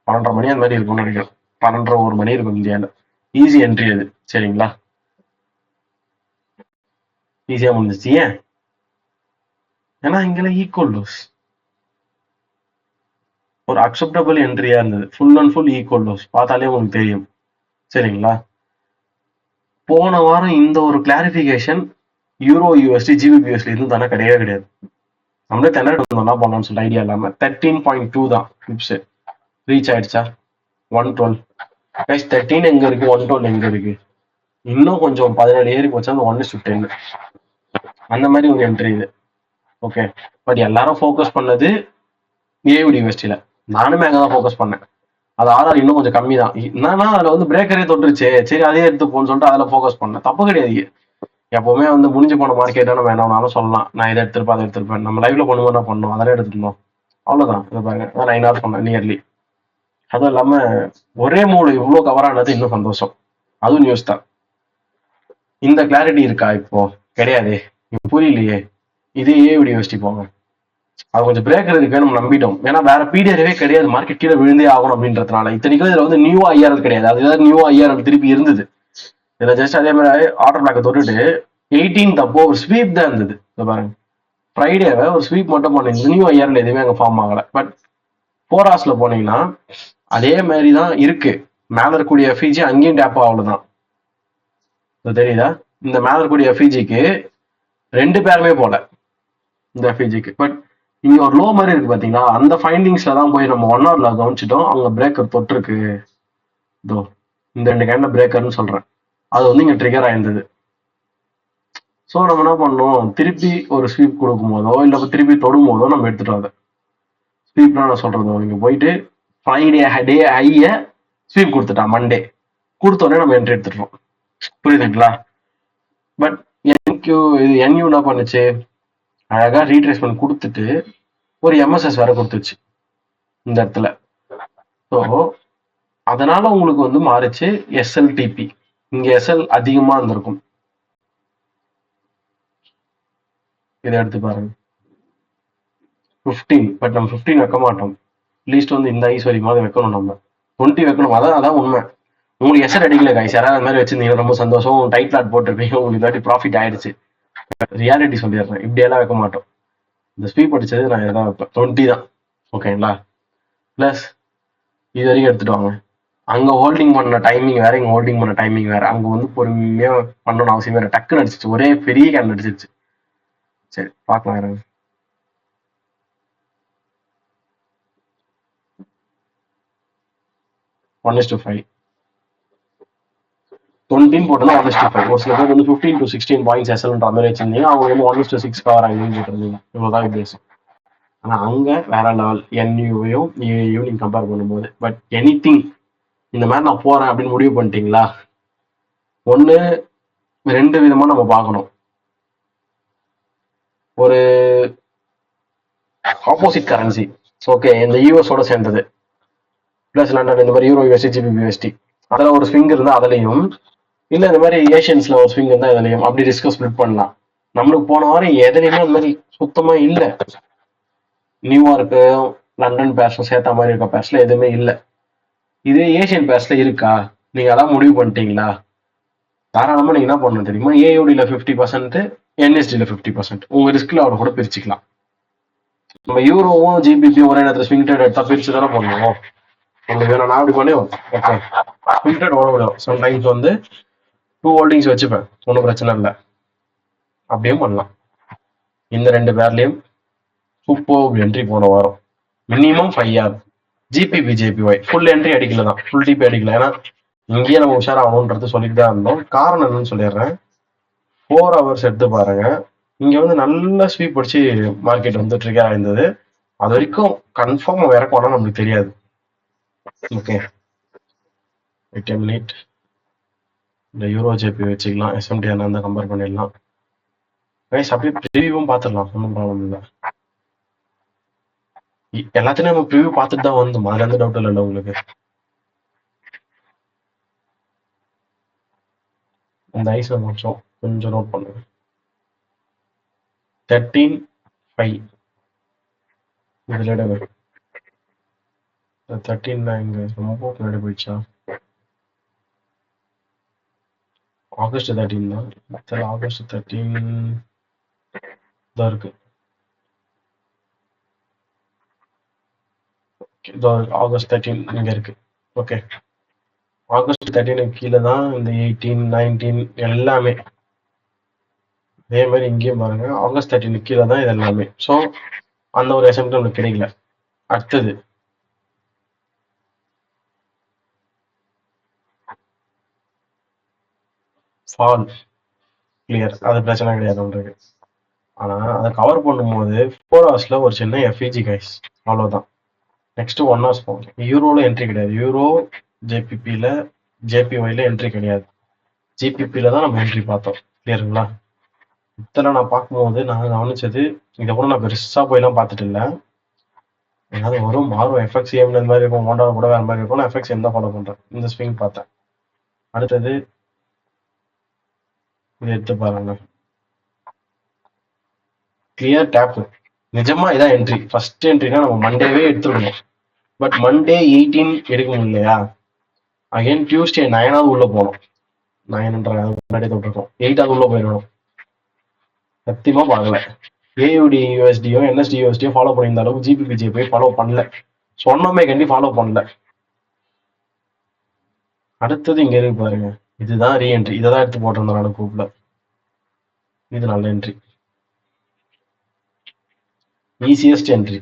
12:30 மணி அந்த மாதிரி இருக்கும்னு நினைக்கிறேன். 12:30 1 மணி இருக்கும் இந்தியாவில். ஈஸி என்ட்ரி அது. சரிங்களா, ஈஸியா முடிஞ்சிச்சு. ஏன், ஏன்னா இங்கெல்லாம் ஈக்குவல் லோஸ், ஒரு அக்செப்டபிள் என்ட்ரியா இருந்தது. Full and full equal lows, பார்த்தாலே உங்களுக்கு தெரியும். சரிங்களா, போன வாரம் இந்த ஒரு clarification euro USD GBP USD இருந்து தானே கிடையவே கிடையாது. நம்மளே திணறிட்டு இருந்தோம் என்ன பண்ணலாம்னு சொல்லி ஐடியா இல்லாம. 13.2 தான் பிப்ஸ் ரீச் ஆயிடுச்சா. 112 13 எங்க இருக்கு, 112 எங்க இருக்கு, இன்னும் கொஞ்சம் 17 ஏறி போச்சா அந்த 1:10 அந்த மாதிரி ஒரு என்ட்ரி இது. ஓகே, பட் எல்லாரும் ஃபோக்கஸ் பண்ணது ஏயுடி யூனிவர்சிட்டியில, நானுமே அங்கதான் ஃபோக்கஸ் பண்ணேன். அது ஆர்ஆர் இன்னும் கொஞ்சம் கம்மி தான். என்னன்னா அதுல வந்து பிரேக்கரே தொட்டுருச்சு, சரி அதே எடுத்துப்போன்னு சொல்லிட்டு அதுல ஃபோக்கஸ் பண்ணேன். தப்பு கிடையாது. எப்பவுமே வந்து முடிஞ்சு போன மார்க்கெட்டை நம்ம என்ன வேணாலும் சொல்லலாம், நான் இதை எடுத்திருப்பேன் அதை எடுத்திருப்பேன். நம்ம லைவ்ல பண்ணும்போது என்ன பண்ணணும், அதெல்லாம் எடுத்துருந்தோம், அவ்வளவுதான். இதை பாருங்க, 9 hours பண்ணேன் நியர்லி. அதுவும் இல்லாம ஒரே மூணு இவ்வளவு கவர் ஆனது இன்னும் சந்தோஷம். அதுவும் நியூஸ் தான். இந்த கிளாரிட்டி இருக்கா இப்போ, கிடையாது. புரியலையே. இதே யூனிவர்சிட்டி போங்க, அது கொஞ்சம் பிரேக்கர் இருக்கு நம்ம நம்பிட்டோம். ஏன்னா வேற பீடியரவே கிடையாது, மார்க்கெட் கீழே விழுந்தே ஆகணும் அப்படின்றதுனால. இத்தனைக்கும் இதுல வந்து நியூ ஐஆர்எல் கிடையாது. அது ஏதாவது நியூ ஐஆர்எல் திருப்பி இருந்தது இதுல. ஜஸ்ட் அதே மாதிரி ஆர்டர் பிளாக்கை தொட்டுட்டு 18th அப்போ ஒரு ஸ்வீப் தான் இருந்தது. பாருங்க, ஃப்ரைடேவை ஒரு ஸ்வீப் மட்டும் பண்ணிருந்தது. நியூ ஐஆர்எல் எதுவுமே அங்கே ஃபார்ம் ஆகல. பட் 4 hours போனீங்கன்னா அதே மாதிரி தான் இருக்கு. மேல இருக்கக்கூடிய எஃப்இஜி அங்கேயும் டேப் அவ்வளவுதான். தெரியுதா, இந்த மேல இருக்கக்கூடிய எஃப்இஜிக்கு 2 பேருமே போல இந்த எஃப்இஜிக்கு. பட் இங்க ஒரு லோ மாதிரி இருக்கு பாத்தீங்களா, அந்த ஃபைண்டிங்ஸ்ல தான் போய் நம்ம 1 hourல கவனிச்சிட்டோம். அவங்க பிரேக்கர் தொட்டிருக்கு, இதோ இந்த 2 கேண்ட்ல பிரேக்கர்னு சொல்றேன். அது வந்து இங்க ட்ரிகர் ஆயிருந்தது. ஸோ நம்ம என்ன பண்ணோம், திருப்பி ஒரு ஸ்வீப் கொடுக்கும் போதோ இல்லை திருப்பி தொடும் போதோ நம்ம எடுத்துட்டோம். அதை ஸ்வீப்னா நான் சொல்றது, நீங்க போயிட்டு ஃப்ரைடே டே ஹைய ஸ்வீப் கொடுத்துட்டான், மண்டே கொடுத்தோடனே நம்ம என்ட்ரி எடுத்துட்டோம். புரியுதுங்களா. பட் என்கியூ இது என்யூ என்ன பண்ணுச்சு, அழகா ரீட்ரேஸ்மெண்ட் கொடுத்துட்டு ஒரு எம்எஸ்எஸ் வேற கொடுத்துச்சு இந்த இடத்துல. ஸோ அதனால உங்களுக்கு வந்து மாறிச்சு எஸ்எல்டிபி. இங்க எஸ்எல் அதிகமா இருந்திருக்கும். இதை எடுத்து பாருங்க, 15. பட் நம்ம 15 வைக்க மாட்டோம். அட்லீஸ்ட் வந்து இந்த ஐஸ் வரைக்கும் வைக்கணும், நம்ம 20 வைக்கணும். அதான் உண்மை. உங்களுக்கு எஸ்எல் அடிக்கல கைஸ், யாராவது அந்த மாதிரி வச்சிருந்தீங்கன்னா ரொம்ப சந்தோஷம். டைட் லாட் போட்டிருப்பீங்க, உங்களுக்கு இதாட்டி ப்ராஃபிட் ஆயிடுச்சு. ரியாலிட்டி சொல்லிடுறேன், இப்படியெல்லாம் வைக்க மாட்டோம். இந்த ஸ்வீப் அடிச்சது நான் எதாவது வைப்பேன், 20 தான். ஓகேங்களா. பிளஸ் இது வரைக்கும் எடுத்துட்டு வாங்க. அங்க ஹோல்டிங் பண்ண டைமிங் வேற, இங்க ஹோல்டிங் பண்ண டைமிங் வேற. அங்க வந்து பொறுமையா பண்ணணும் அவசியம் வேற. டக்குன்னு அடிச்சிச்சு, ஒரே பெரிய கேன் அடிச்சிருச்சு. சரி பார்க்கலாம். 1:5 20 போட்டோம்னா 1:5. ஒரு சில பேர் வந்து 15 to 16 பாயிண்ட்ஸ் எஸ்எல்ன்ற மாதிரி வச்சிருந்தீங்க, அவங்க வந்து 1:6 கவர் ஆகின்னு போட்டிருந்தீங்க. இவ்வளவுதான் வித்தியாசம். ஆனா அங்க வேற லெவல், என்யூவையும் ஏயும் நீங்க கம்பேர் பண்ணும்போது. பட் எனிதிங் இந்த மாதிரி நான் போறேன் அப்படின்னு முடிவு பண்ணிட்டீங்களா, ஒண்ணு 2 விதமா நம்ம பார்க்கணும். ஒரு ஆப்போசிட் கரன்சி, ஓகே, இந்த யூஎஸோட சேர்ந்தது பிளஸ் லண்டன், இந்த மாதிரி யூரோ யூஎஸ்டி ஜிபிபி யூஎஸ்டி, அதில் ஒரு ஸ்விங் இருந்தால் அதுலையும் இல்ல இந்த மாதிரி ஏஷியன்ஸ்ல ஒரு ஸ்விங் இருந்தா இதுலயும் அப்படி ரிஸ்க் ஸ்ப்ளிட் பண்ணலாம். நம்மளுக்கு போன வாரம் எதுலையுமே அந்த மாதிரி சுத்தமா இல்ல. நியூயார்க்கு லண்டன் பேர்ஸும் சேர்த்த மாதிரி இருக்க பேர்ஸ்ல எதுவுமே இல்ல. இது ஏஷியன் பேர்ஸ்ல இருக்கா? நீங்க அதான் முடிவு பண்ணிட்டீங்களா? தாராளமா நீங்க என்ன பண்ணணும் தெரியுமா? ஏஓடில 50%, என்எஸ்டில 50%. உங்க ரிஸ்க்ல அவரை கூட பிரிச்சுக்கலாம். நம்ம யூரோவும் ஜிபிபியும் ஒரே நேரத்தில் ஸ்விங் ட்ரேட் எடுத்தா பிரிச்சு தானே பண்ணுவோம். உங்களுக்கு வேணும் நான் அப்படி பண்ணி ஓகே ஸ்விங் ட்ரேட் ஓட விடும். சம்டைம்ஸ் வந்து 2 ஹோல்டிங்ஸ் வச்சுப்பேன், ஒன்றும் பிரச்சனை இல்லை. அப்படியும் பண்ணலாம். இந்த 2 பேர்லயும் சூப்பர் என்ட்ரி போன வாரம் minimum 5 GBP JPY full entry அடிக்கல தான், ஃபுல் டிபி அடிக்கல. ஏன்னா இங்கேயே நம்ம உஷாராகணுன்றது சொல்லிட்டு தான் இருந்தோம். காரணம் என்னன்னு சொல்லிடுறேன். 4 ஹவர்ஸ் எடுத்து பாருங்க. இங்க வந்து நல்ல ஸ்வீப் அடிச்சு மார்க்கெட் வந்து ட்ரிகர் ஆயிருந்தது. அது வரைக்கும் கன்ஃபார்ம் இறக்கணும் நம்மளுக்கு தெரியாது. ஓகே, 8 மினிட் இந்த யூரோ ஜேபி வச்சுக்கலாம். எஸ்எம்டி அந்த கம்பேர் பண்ணிடலாம். கைஸ் அப்படியே ப்ரிவியூவும் பார்த்துடலாம், ஒன்றும் ப்ராப்ளம் இல்லை. எல்லாத்தையும் நம்ம ப்ரிவியூ பார்த்துட்டு தான் வந்தோம், அதுல இருந்து டவுட் இல்லை உங்களுக்கு. இந்த ஐஸ் நிமிஷம் கொஞ்சம் நோட் பண்ணுங்க. 13.5 இதுல எடுங்க. 13 இங்க ரொம்ப முன்னாடி போயிடுச்சா? ஆகஸ்ட் 13 தான். ஆகஸ்ட் 13 தான் இருக்கு. ஆகஸ்ட் 13 இங்க இருக்கு. ஓகே, ஆகஸ்ட் 13 கீழே தான் இந்த 18, 19 எல்லாமே. அதே மாதிரி இங்கேயும் பாருங்க, ஆகஸ்ட் 13 கீழே தான் இது எல்லாமே. ஸோ அந்த ஒரு எஸ்எம்டி நம்மளுக்கு கிடைக்கல. அடுத்தது ஃபால் கிளியர், அது பிரச்சனை கிடையாது உங்களுக்கு. ஆனா அதை கவர் பண்ணும்போது 4 ஹவர்ஸ்ல ஒரு சின்ன எஃப்இஜி கைஸ், அவ்வளவுதான். நெக்ஸ்ட் 1 ஹவர்ஸ் போகும். யூரோல என்ட்ரி கிடையாது. யூரோ ஜேபிபில ஜேபிஒய்ல என்ட்ரி கிடையாது. ஜிபிபில தான் நம்ம என்ட்ரி பார்த்தோம். கிளியருங்களா? இத்தனை நான் பார்க்கும்போது நான் கவனிச்சது, இதை கூட நான் பெருசா போயெல்லாம் பார்த்துட்டு இல்லை. ஏதாவது வரும் மாறும், எஃப்எக்ஸ் ஏம் இந்த மாதிரி இருக்கும், ஹோண்டா கூட வேற மாதிரி இருக்கும். நான் எஃப்எக்ஸ் எம் தான் ஃபாலோ பண்றேன். இந்த ஸ்விங் பார்த்தேன். அடுத்தது இதை எடுத்து பாருங்க, கிளியர் டேப். நிஜமா இதான் என்ட்ரி. ஃபர்ஸ்ட் என்ட்ரினா நம்ம மண்டேவே எடுத்துருக்கணும். பட் மண்டே 18 எடுக்க முடியலையா? அகைன் டியூஸ்டே 9 உள்ள போனோம். 9 முன்னாடி தொட்டிருக்கோம். 8 உள்ள போயிடணும். சத்தியமா பார்க்கல. ஏயுடி யூஎஸ்டியோ என்எஸ்டி யூஎஸ்டியோ ஃபாலோ பண்ணியிருந்த அளவுக்கு ஜிபிபிஜே போய் ஃபாலோ பண்ணல. சொன்னமே கண்டி ஃபாலோ பண்ணல. அடுத்தது இங்க இருக்கு பாருங்க, இதுதான் ரீஎன்ட்ரி. இதை தான் எடுத்து போட்டிருந்தேன் நான் குரூப்ல. இது நல்ல என்ட்ரி, ஈஸியஸ்ட் என்ட்ரி.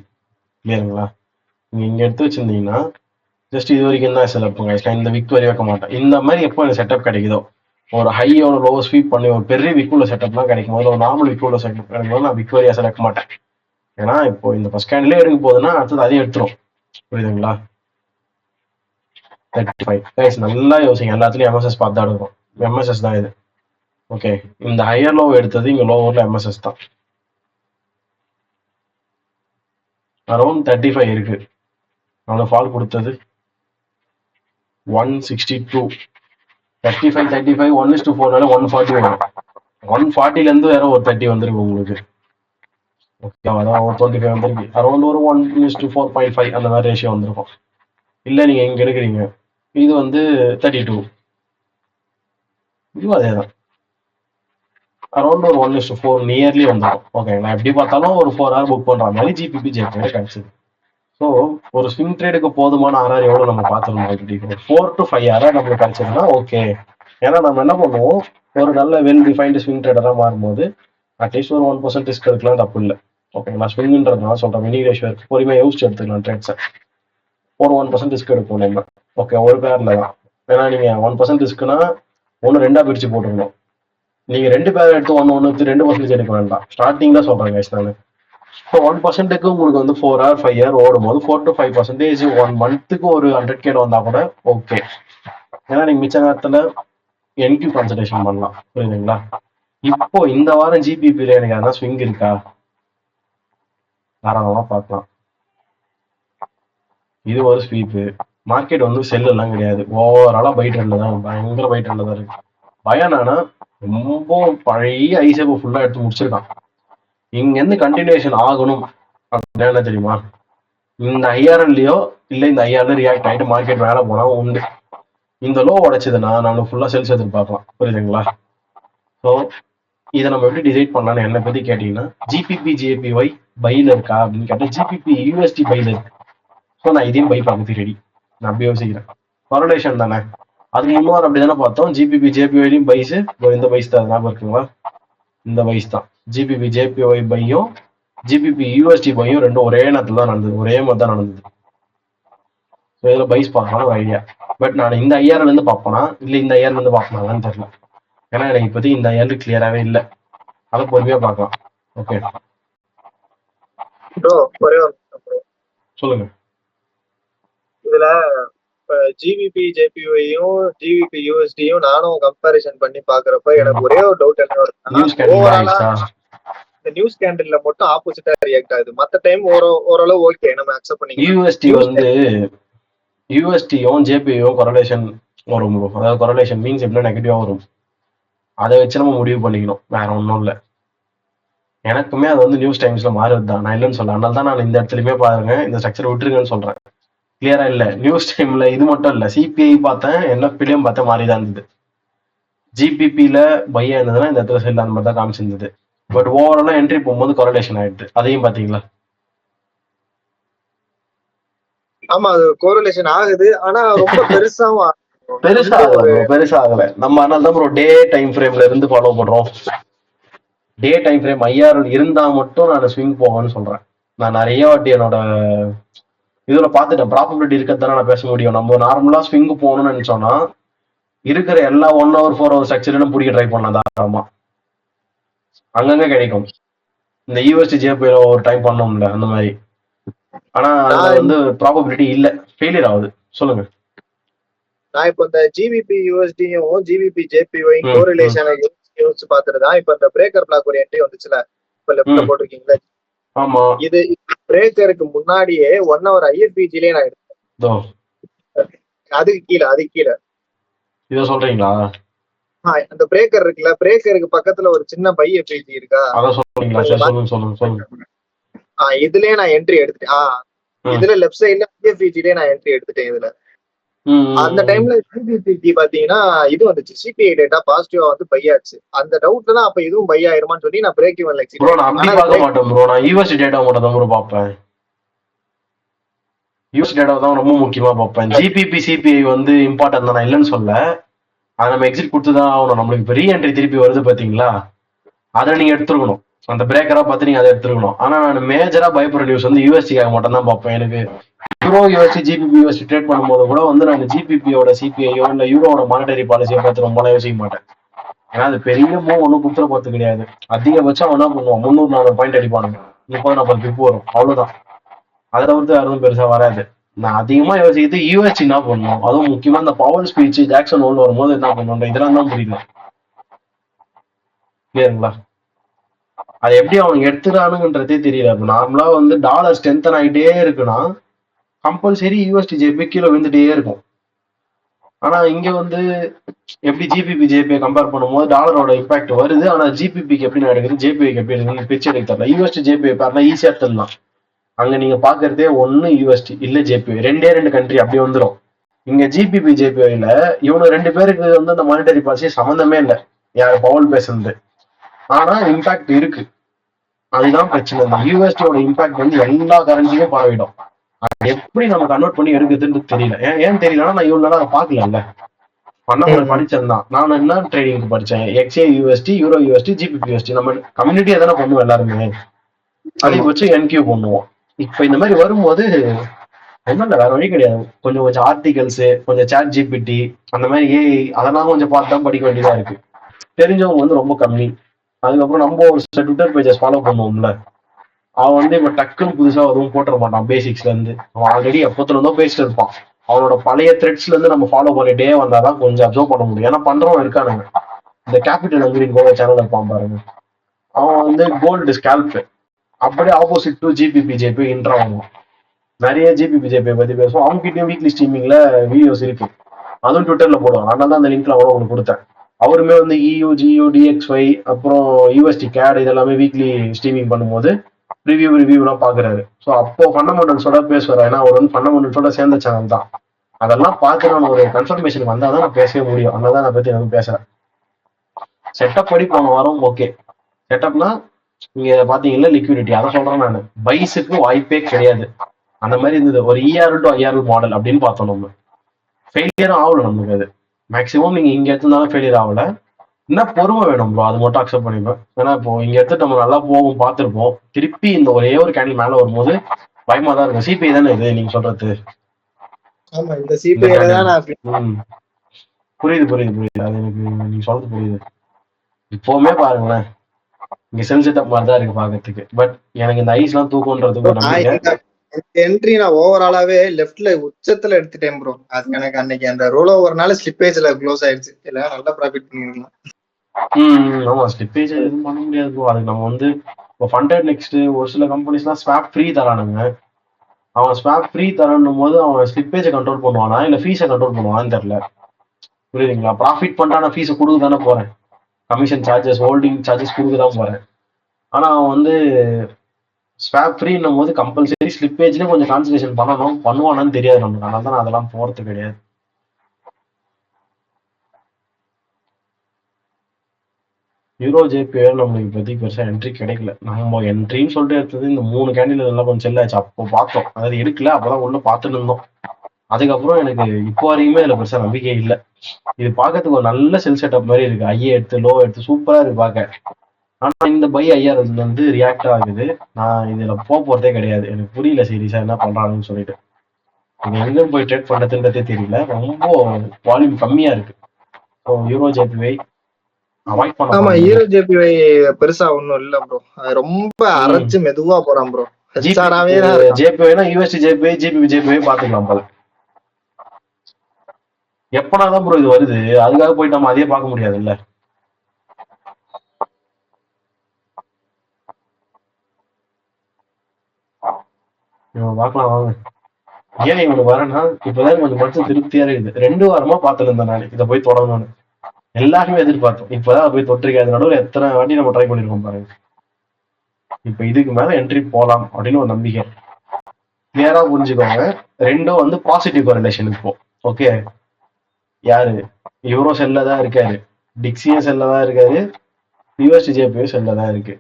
கிளியருங்களா? நீங்க இங்க எடுத்து வச்சிருந்தீங்கன்னா ஜஸ்ட் இது வரைக்கும் தான் செலக்ட் இந்த விக் வரை வைக்க மாட்டேன். இந்த மாதிரி எப்போ எனக்கு செட்டப் கிடைக்குதோ, ஒரு ஹையோட லோ ஸ்வீப் பண்ணி ஒரு பெரிய விக்குள்ள செட்டப்லாம் கிடைக்கும் போது, ஒரு நார்மல் விக்குள்ள செட்டப் கிடைக்கும் போது நான் விக் வரையா செலக்ட் மாட்டேன். ஏன்னா இப்போ இந்த ஃபர்ஸ்ட் கேண்டிலே எடுக்க போகுதுன்னா அடுத்தது அதையும் எடுத்துரும். புரியுதுங்களா? 35 கைஸ், நல்லா யோசிங்க. எல்லாத்துலயும் எம்எஸ்எஸ் பார்த்து தான் எடுக்கும். எம்எஸ்எஸ் தான் இது. ஓகே, இந்த ஹையர் லோ எடுத்தது இங்க லோவர்ல எம்எஸ்எஸ் தான். அரௌண்ட் 35 இருக்கு. அவ்வளோ ஃபால் கொடுத்தது 162. 35 1:4 140 வரும். 140ல இருந்து வேற ஒரு 30 வந்துருக்கு உங்களுக்கு. ஓகே, அதான் ஒரு 25 வந்துருக்கு. அரௌண்ட் ஒரு 1:4.5 அந்த மாதிரி ரேஷியோ வந்திருக்கும். இல்ல நீங்க இங்க எடுக்கிறீங்க, இது வந்து 32. இதுவும் அதே தான். அரௌண்ட் ஒரு 1:4 நியர்லி வந்துடும். ஓகேங்களா? எப்படி பார்த்தாலும் ஒரு 4 ஹவர் புக் பண்ற மாதிரி ஜிபிபி ஜேபிஓ கிடைச்சது. ஸோ ஒரு ஸ்விங் ட்ரேடுக்கு போதுமான ஆர்ஆர் எவ்வளவு நம்ம பார்த்துருந்தோம் ஆல்ரெடி. 4 to 5 ஆர்ஆர் நம்மளுக்கு கிடைச்சதுன்னா ஓகே. ஏன்னா நம்ம என்ன பண்ணுவோம், ஒரு நல்ல வெல் டிஃபைன்டு ஸ்விங் ட்ரேடரா மாறும்போது அட்லீஸ்ட் ஒரு 1% ரிஸ்க் எடுக்கலாம், தப்பு இல்லை. ஓகேங்களா? ஸ்விங்ன்றதுனால சொல்றேன், மினி ரேஷியோ இருக்கு, பொறுமையாக யோசிச்சு எடுத்துக்கலாம் ட்ரேட்ஸை. ஒரு 1% ரிஸ்க் எடுப்போம் நம்ம. ஓகே, ஒரு பேர்ல தான். ஏன்னா நீங்க 1% ரிஸ்க்னா ஒன்று 2 பிரிச்சு போட்டுருக்கணும். நீங்க 2 பேர் எடுத்து 2% எடுக்க வேண்டாம். ஸ்டார்டிங் தான் சொல்றேன் கைஸ் நான். இப்போ 1%க்கு உங்களுக்கு வந்து 4 hour 5 hour ஓடும்போது 4 to 5% 1 monthக்கு ஒரு 100K வந்தா கூட ஓகே. ஏன்னா நீங்க மிச்ச நேரத்துல என்கியூ கான்சன்ட்ரேஷன் பண்ணலாம். புரியுதுங்களா? இப்போ இந்த வாரம் ஜிபிபில எனக்கு அதான் ஸ்விங் இருக்கா, தாராளமா பார்க்கலாம். இது ஒரு ஸ்வீப்பு. மார்க்கெட் வந்து செல் எல்லாம் கிடையாது, ஓவராலா பைட் ரன்ல தான், பயங்கர பைட் ரன்ல தான் இருக்கு. பயம் என்னன்னா ரொம்ப பழைய ஐசேப்பை ஃபுல்லா எடுத்து முடிச்சிருக்கான். இங்க இருந்து கண்டினியூஷன் ஆகணும் அப்படின்னா என்ன தெரியுமா, இந்த ஐஆர்எல்லையோ இல்ல இந்த ஐஆர்ல ரியாக்ட் ஆகிட்டு மார்க்கெட் மேல போனா உண்டு. இந்த லோ உடைச்சதுன்னா நம்ம ஃபுல்லா செல்ஸ் எதிர்பார்க்கலாம். புரியுதுங்களா? ஸோ இதை நம்ம எப்படி டிசைட் பண்ணலாம்னு என்னை பத்தி கேட்டீங்கன்னா, ஜிபிபி ஜேபிஒய் பைல இருக்கா அப்படின்னு கேட்டா ஜிபிபி யூஎஸ்டி பைல இருக்கு. ஸோ நான் இதையும் பை பார்க்கறதுக்கு ரெடி. நான் அப்படி யோசிக்கிறேன். கொரலேஷன் தானே. அது முன்னாடி அப்படி தானே பார்த்தோம். ஜிபிபி ஜேபிஒய்லையும் பைஸ் இந்த பைஸ் தான் ஞாபகம் இருக்குங்களா? இந்த பைஸ் தான். ஜிபிபி ஜேபிஒய் பையும் ஜிபிபி யூஎஸ்டி பையும் ரெண்டும் ஒரே நேரத்தில் தான் நடந்தது, ஒரே மாதிரி தான் நடந்தது. ஸோ இதில் பைஸ் பார்க்கலாம் ஒரு ஐடியா. பட் நான் இந்த ஐஆர்ல இருந்து பார்ப்பேனா இல்லை இந்த ஐஆர்ல இருந்து பார்ப்பனான்னு தெரியல. ஏன்னா எனக்கு இப்போதைக்கு இந்த ஐஆர் கிளியராகவே இல்லை. அதை பொறுமையாக பார்க்கலாம். ஓகே சொல்லுங்க. இதுல ஜிபிபி ஜேபிஒயும் ஜிபிபி யூஎஸ்டியும் நானும் கம்பேரிசன் பண்ணி பாக்குறப்ப எனக்கு ஒரே ஒரு டவுட் என்ன வருதுன்னா, இந்த நியூஸ் கேண்டல்ல மட்டும் ஆப்போசிட்டா ரியாக்ட் ஆகுது. மத்த டைம் ஓரளவு ஓகே நம்ம அக்செப்ட் பண்ணிக்கலாம். யூஎஸ்டி வந்து யூஎஸ்டியும் ஜேபியும் கொரலேஷன் வரும். அதாவது கொரலேஷன் மீன்ஸ் எப்படின்னா நெகட்டிவா வரும். அதை வச்சு நம்ம முடிவு பண்ணிக்கணும், வேற ஒன்றும் இல்லை. எனக்குமே அது வந்து நியூஸ் டைம்ஸ்ல மாறுது தான், நான் இல்லைன்னு சொல்ல. அதனால தான் நான் இந்த இடத்துலயுமே பாருங்க இந்த ஸ்ட்ரக்சர் விட்டுருங்கன்னு சொல்றேன். கிளியரா இல்லை நியூஸ் டைம்ல. இது மட்டும் இல்லை, சிபிஐ பார்த்தேன், என்எஃபிலையும் பார்த்தேன், மாறி தான் இருந்தது. ஜிபிபியில பையா இருந்ததுன்னா இந்த இடத்துல செல் அந்த மாதிரி தான் காமிச்சிருந்தது. பட் ஓவராலா என்ட்ரி போகும்போது கொரலேஷன் ஆயிடுது. அதையும் பாத்தீங்களா? ஆமா, அது கோரிலேஷன் ஆகுது. ஆனா ரொம்ப பெருசாவும் பெருசா ஆகல. நம்ம அதனால தான் ப்ரோ டே டைம் ஃப்ரேம்ல இருந்து ஃபாலோ பண்றோம். டே டைம் ஃப்ரேம் ஐஆர் இருந்தா மட்டும் நான் ஸ்விங் போவேன்னு சொல்றேன். நான் நிறைய வாட்டி என்னோட இதுல பாத்துட்டேன். ப்ராபபிலிட்டி இருக்கிறதான நான் பேச முடியும். நம்ம நார்மலா ஸ்விங் போகணும்னு நினைச்சோம்னா இருக்கிற எல்லா 1 hour 4 hour ஸ்ட்ரக்சரும் பிடிக்க ட்ரை பண்ணலாம் தாராளமா. அங்கங்க கிடைக்கும். இந்த யூஎஸ்டி ஜேபி ஒரு டைம் பண்ணோம்ல அந்த மாதிரி. ஆனா அது வந்து ப்ராபபிலிட்டி இல்ல, ஃபெயிலியர் ஆகுது. சொல்லுங்க. நான் இப்போ இந்த ஜிபிபி யூஎஸ்டியும் ஜிபிபி ஜேபிஒயும் கோரிலேஷன் யோசிச்சு பார்த்துட்டுதான் இப்ப இந்த பிரேக்கர் பிளாக் ஒரு என்ட்ரி வந்துச்சுல, இப்ப லெஃப்ட்ல போட்டிருக்கீங்களா? ஆமா, இது பிரேக்கருக்கு முன்னாடியே 1 hour ஐஎஃபிஜிலே நான் எடுத்தேன். அதுக்கு கீழே இத சொல்றீங்களா? அந்த பிரேக்கர் இருக்குல்ல, பிரேக்கருக்கு பக்கத்துல ஒரு சின்ன பை எஃபிஜி இருக்கா? அத சொல்றீங்களா? சரி சொல்லுங்க. இதுலயே நான் என்ட்ரி எடுத்துட்டேன். இதுல லெஃப்ட் சைடுல ஐஎஃபிஜிலே நான் என்ட்ரி எடுத்துட்டேன். இதுல அந்த டைம்ல ஜிபிபி பாத்தீங்கன்னா இது வந்துச்சு, சிபிஐ டேட்டா பாசிட்டிவா வந்து பை ஆச்சு. அந்த டவுட்ல தான் அப்ப இதுவும் பை ஆயிருமான்னு சொல்லி நான் பிரேக் ஈவன் எக்ஸிட். ப்ரோ நான் அப்படி பார்க்க மாட்டேன் ப்ரோ, நான் யூஎஸ்டி டேட்டா மட்டும் தான் ப்ரோ பார்ப்பேன். யூஎஸ்டி டேட்டா தான் ரொம்ப முக்கியமா பார்ப்பேன். ஜிபிபி சிபிஐ வந்து இம்பார்ட்டன்ட் தான், நான் இல்லைன்னு சொல்ல. அதை நம்ம எக்ஸிட் கொடுத்துதான் ஆகணும். நம்மளுக்கு இப்போ ரீஎன்ட்ரி திருப்பி வருது பாத்தீங்களா, அதை நீங்க எடுத்துருக்கணும். அந்த பிரேக்கரா பார்த்து நீங்க அதை எடுத்துருக்கணும். ஆனா நான் மேஜரா பயப்படுற நியூஸ் வந்து யூஎஸ்டிக்காக மட்டும் தான் பார்ப்பேன். எனக்கு euro USD GBP USD trade பண்ணும்போது கூட வந்து நான் ஜிபிபியோட சிபிஐயோ இல்ல யூரோட மானிட்டரி பாலிசியை பார்த்து ரொம்ப யோசிக்க மாட்டேன். ஏன்னா அது பெரிய மூவ் ஒன்றும் குத்துற போறது கிடையாது. அதிகபட்சம் என்ன பண்ணுவோம், 300-400 பாயிண்ட் அடிப்பானுங்க, 30-40 பிப் வரும், அவ்வளவுதான். அதை தவிர்த்து யாரும் பெருசா வராது. நான் அதிகமா யோசிக்கிறது யூஎஸ்டி என்ன பண்ணுவோம், அதுவும் முக்கியமா இந்த பவர் ஸ்பீச் ஜாக்சன் ஹோல் வரும்போது என்ன பண்ணுவோம், இதெல்லாம் தான் புரியல. கிளியருங்களா? அது எப்படி அவங்க எடுத்துறானுங்கன்றதே தெரியல. நார்மலா வந்து டாலர் ஸ்ட்ரென்தன் ஆகிட்டே இருக்குன்னா கம்பல்சரி யூஎஸ்டி ஜேபி கீழே விழுந்துட்டே இருக்கும். ஆனா இங்க வந்து எப்படி ஜிபிபி ஜேபியை கம்பேர் பண்ணும்போது டாலரோட இம்பாக்ட் வருது. ஆனா ஜிபிபிக்கு எப்படி நடக்குது, ஜேபிஐக்கு எப்படி இருக்குது பிச்சு எடுக்க தெரியல. யூஎஸ்டி ஜேபிஐ பாருனா ஈஸியா எடுத்துடலாம். அங்க நீங்க பாக்குறதே ஒன்னு யூஎஸ்டி இல்ல ஜேபிஐ, ரெண்டே கண்ட்ரி அப்படி வந்துடும். இங்க ஜிபிபி ஜேபிஐல இவங்க 2 பேருக்கு வந்து அந்த மானிட்டரி பாலிசி சம்மந்தமே இல்லை, யார் பவுல் பேசுறது. ஆனா இம்பாக்ட் இருக்கு, அதுதான் பிரச்சனை. இந்த யூஎஸ்டியோட இம்பாக்ட் வந்து எல்லா கரன்சிக்கும் பரவிடும். அது எப்படி நம்ம கன்வெர்ட் பண்ணி எடுக்குதுன்னு தெரியல. ஏன் தெரியலன்னா நான் இவ்வளவு நாளா அதை பாக்கல. படிச்சிருந்தான். நான் என்ன ட்ரேடிங் படிச்சேன், XA USD, euro USD, GBP USD. நம்ம கம்யூனிட்டியா தானே பண்ணுவோம் எல்லாருமே, அதை வச்சு என்கியூ பண்ணுவோம். இப்ப இந்த மாதிரி வரும்போது ஒன்றும் இல்லை, வேற வழி கிடையாது. கொஞ்சம் ஆர்டிகல்ஸ், கொஞ்சம் சாட் ஜிபிடி அந்த மாதிரி ஏஐ அதெல்லாம் கொஞ்சம் பார்த்து தான் படிக்க வேண்டியதா இருக்கு. தெரிஞ்சவங்க வந்து ரொம்ப கம்மி. அதுக்கப்புறம் நம்ம ஒரு சில ட்விட்டர் பேஜஸ் ஃபாலோ பண்ணுவோம்ல, அவன் வந்து இப்ப டக்குன்னு புதுசா எதுவும் போட்டுற மாட்டான். பேசிக்ஸ்ல இருந்து அவன் ஆல்ரெடி எப்பத்துல இருந்தோ பேசிட்டு இருப்பான். அவனோட பழைய த்ரெட்ஸ்ல இருந்து நம்ம ஃபாலோ பண்ணிட்டே வந்தாதான் கொஞ்சம் அப்சர்வ் பண்ண முடியும். ஏன்னா பண்றவன் இருக்கானுங்க. இந்த கேபிட்டல் அங்கிரின் கோவா சேனல் இருப்பான் பாருங்க, அவன் வந்து கோல்டு ஸ்கேல்ப். அப்படியே ஆப்போசிட் டு ஜிபிபி ஜேபி இன்ட்ராவும் நிறைய ஜிபிபி ஜேபி பத்தி பேசுவோம். அவங்க கிட்டயும் வீக்லி ஸ்ட்ரீமிங்ல வீடியோஸ் இருக்கு, அதுவும் ட்விட்டர்ல போடுவாங்க. அதனால தான் அந்த லிங்க்ல கூட உங்களுக்கு கொடுத்தேன். அவருமே வந்து EU GU DXY அப்புறம் USD CAD இதெல்லாமே வீக்லி ஸ்ட்ரீமிங் பண்ணும்போது ரிவ்யூலாம் பாக்குறாரு. ஸோ அப்போ ஃபண்டமெண்டல்ஸோட பேசுவார். ஏன்னா அவர் வந்து ஃபண்டமெண்டல்ஸோட சேர்ந்த சேனல் தான். அதெல்லாம் பார்த்து நான் ஒரு கன்ஃபர்மேஷன் வந்தால் தான் நான் பேசவே முடியும். அதனால தான் நான் பற்றி எதுவும் பேசுறேன். செட்டப் படி போன வாரம் ஓகே. செட்டப்னா நீங்க பாத்தீங்கன்னா லிக்விடிட்டி அதை சொல்றேன் நான். பைஸுக்கு வாய்ப்பே கிடையாது. அந்த மாதிரி இருந்தது. ஒரு ER டு IRL மாடல் அப்படின்னு பார்த்தோம். நம்ம ஃபெயிலியரும் ஆகல நமக்கு. அது மேக்ஸிமம் நீங்க இங்க எடுத்திருந்தாலும் ஃபெயிலியர் ஆகல. என்ன பொறுமை வேணும் ப்ரோ, அது மட்டும் அக்செப்ட் பண்ணிப்பேன். ஏன்னா இப்போ இங்க எடுத்து நம்ம நல்லா போகும் பார்த்துருப்போம். திருப்பி இந்த ஒரே ஒரு கேண்டில் மேல வரும்போது பயமா தான் இருக்கும். CPI தானே இது நீங்க சொல்றது. ஆமா, இந்த CPI தான் நான் புரியுது. அது எனக்கு நீங்க சொல்றது புரியுது. இப்பவுமே பாருங்களேன், இங்க செல் செட்டப் மாதிரி தான் இருக்கு பாக்கிறதுக்கு. பட் எனக்கு இந்த ஐஸ் எல்லாம் தூக்குன்றதுக்கு என்ட்ரி நான் ஓவராலாவே லெஃப்ட்ல உச்சத்துல எடுத்துட்டேன் ப்ரோ. அது எனக்கு அன்னைக்கு அந்த ரோல் ஓவர்னால ஸ்லிப்பேஜ்ல க்ளோஸ் ஆயிடுச்சு. இல்ல நல்லா ப்ராஃபிட் பண்ணிருக்கலாம். ஆமா, ஸ்லிப்பேஜ் எதுவும் பண்ண முடியாது ப்ரோ. அதுக்கு நம்ம வந்து இப்போ ஃபண்டட் நெக்ஸ்ட் ஒரு சில கம்பெனிஸ்லாம் ஸ்வாப் ஃப்ரீ தரானுங்க. அவன் ஸ்வாப் ஃப்ரீ தரணும் போது அவன் ஸ்லிப்பேஜை கண்ட்ரோல் பண்ணுவானா இல்ல ஃபீஸை கண்ட்ரோல் பண்ணுவான்னு தெரியல. புரியுதுங்களா? ப்ராஃபிட் பண்ணிட்டான ஃபீஸை கொடுக்க தானே போறேன். கமிஷன் சார்ஜஸ் ஹோல்டிங் சார்ஜஸ் கொடுக்க தான் போறேன். ஆனா அவன் வந்து ஸ்வாப் ஃப்ரீன்னும் போது கம்பல்சரி ஸ்லிப்பேஜ்லேயே கொஞ்சம் கான்சன்ட்ரேஷன் பண்ணுவானான்னு தெரியாது நமக்கு. அதனால தான் அதெல்லாம் போறது கிடையாது. யூரோ ஜேபி நம்மளுக்கு இப்போதைக்கு பெருசா என்ட்ரி கிடைக்கல. நம்ம என்ட்ரின்னு சொல்லிட்டு எடுத்தது இந்த 3 கேண்டில் எல்லாம் கொஞ்சம் செல்லாச்சு. அப்போ பார்த்தோம், அதாவது எடுக்கல, அப்பதான் உள்ள பார்த்துட்டு இருந்தோம். அதுக்கப்புறம் எனக்கு இப்போ வரைக்குமே அதுல பெருசா நம்பிக்கை இல்லை. இது பார்க்கறதுக்கு ஒரு நல்ல செல் செட்டப் மாதிரி இருக்கு. ஐஏ எடுத்து லோ எடுத்து சூப்பரா இருக்கு பார்க்க. ஆனா இந்த பை ஐஆர் வந்து ரியாக்ட் ஆகுது. நான் இதுல போறதே கிடையாது. எனக்கு புரியல சீரியஸா என்ன பண்றாங்கன்னு சொல்லிட்டு. எங்க போய் ட்ரேட் பண்றதுன்றதே தெரியல. ரொம்ப வால்யூம் கம்மியா இருக்கு. யூரோ ஜேபிஐ அவாய்ட் பண்ண. ஆமா, யூரோ ஜேபிஐ பெருசா ஒண்ணும் இல்ல ப்ரோ. அது ரொம்ப அரைச்சு மெதுவா போறான் ப்ரோ. ஜேபிஐனா USD ஜேபிஐ ஜிபிபி ஜேபிஐ பாத்துக்கலாம் போல. எப்பனாதான் ப்ரோ இது வருது, அதுக்காக போயிட்டு நம்ம அதையே பார்க்க முடியாது இல்ல. பார்க்கலாம் வாங்க. ஏன் இவனுக்கு வரேன்னா இப்பதான் கொஞ்சம் மட்டும் திருப்தியா இருக்குது. 2 வாரமா பார்த்துட்டு இருந்தேன் நான் இதை போய் தொடங்கணும்னு. எல்லாருமே எதிர்பார்த்தோம். இப்பதான் போய் தொட்டிருக்காது. நடுவில் எத்தனை வாட்டி நம்ம ட்ரை பண்ணிருக்கோம் பாருங்க. இப்ப இதுக்கு மேல என்ட்ரி போலாம் அப்படின்னு ஒரு நம்பிக்கை. கிளியரா புரிஞ்சுக்கோங்க. ரெண்டும் வந்து பாசிட்டிவ் கரெலேஷன். இப்போ ஓகே, யாரு யூரோ செல்ல தான் இருக்காரு, டிக்ஸியும் செல்ல தான் இருக்காரு, USD ஜேபியும் செல்ல தான் இருக்கு.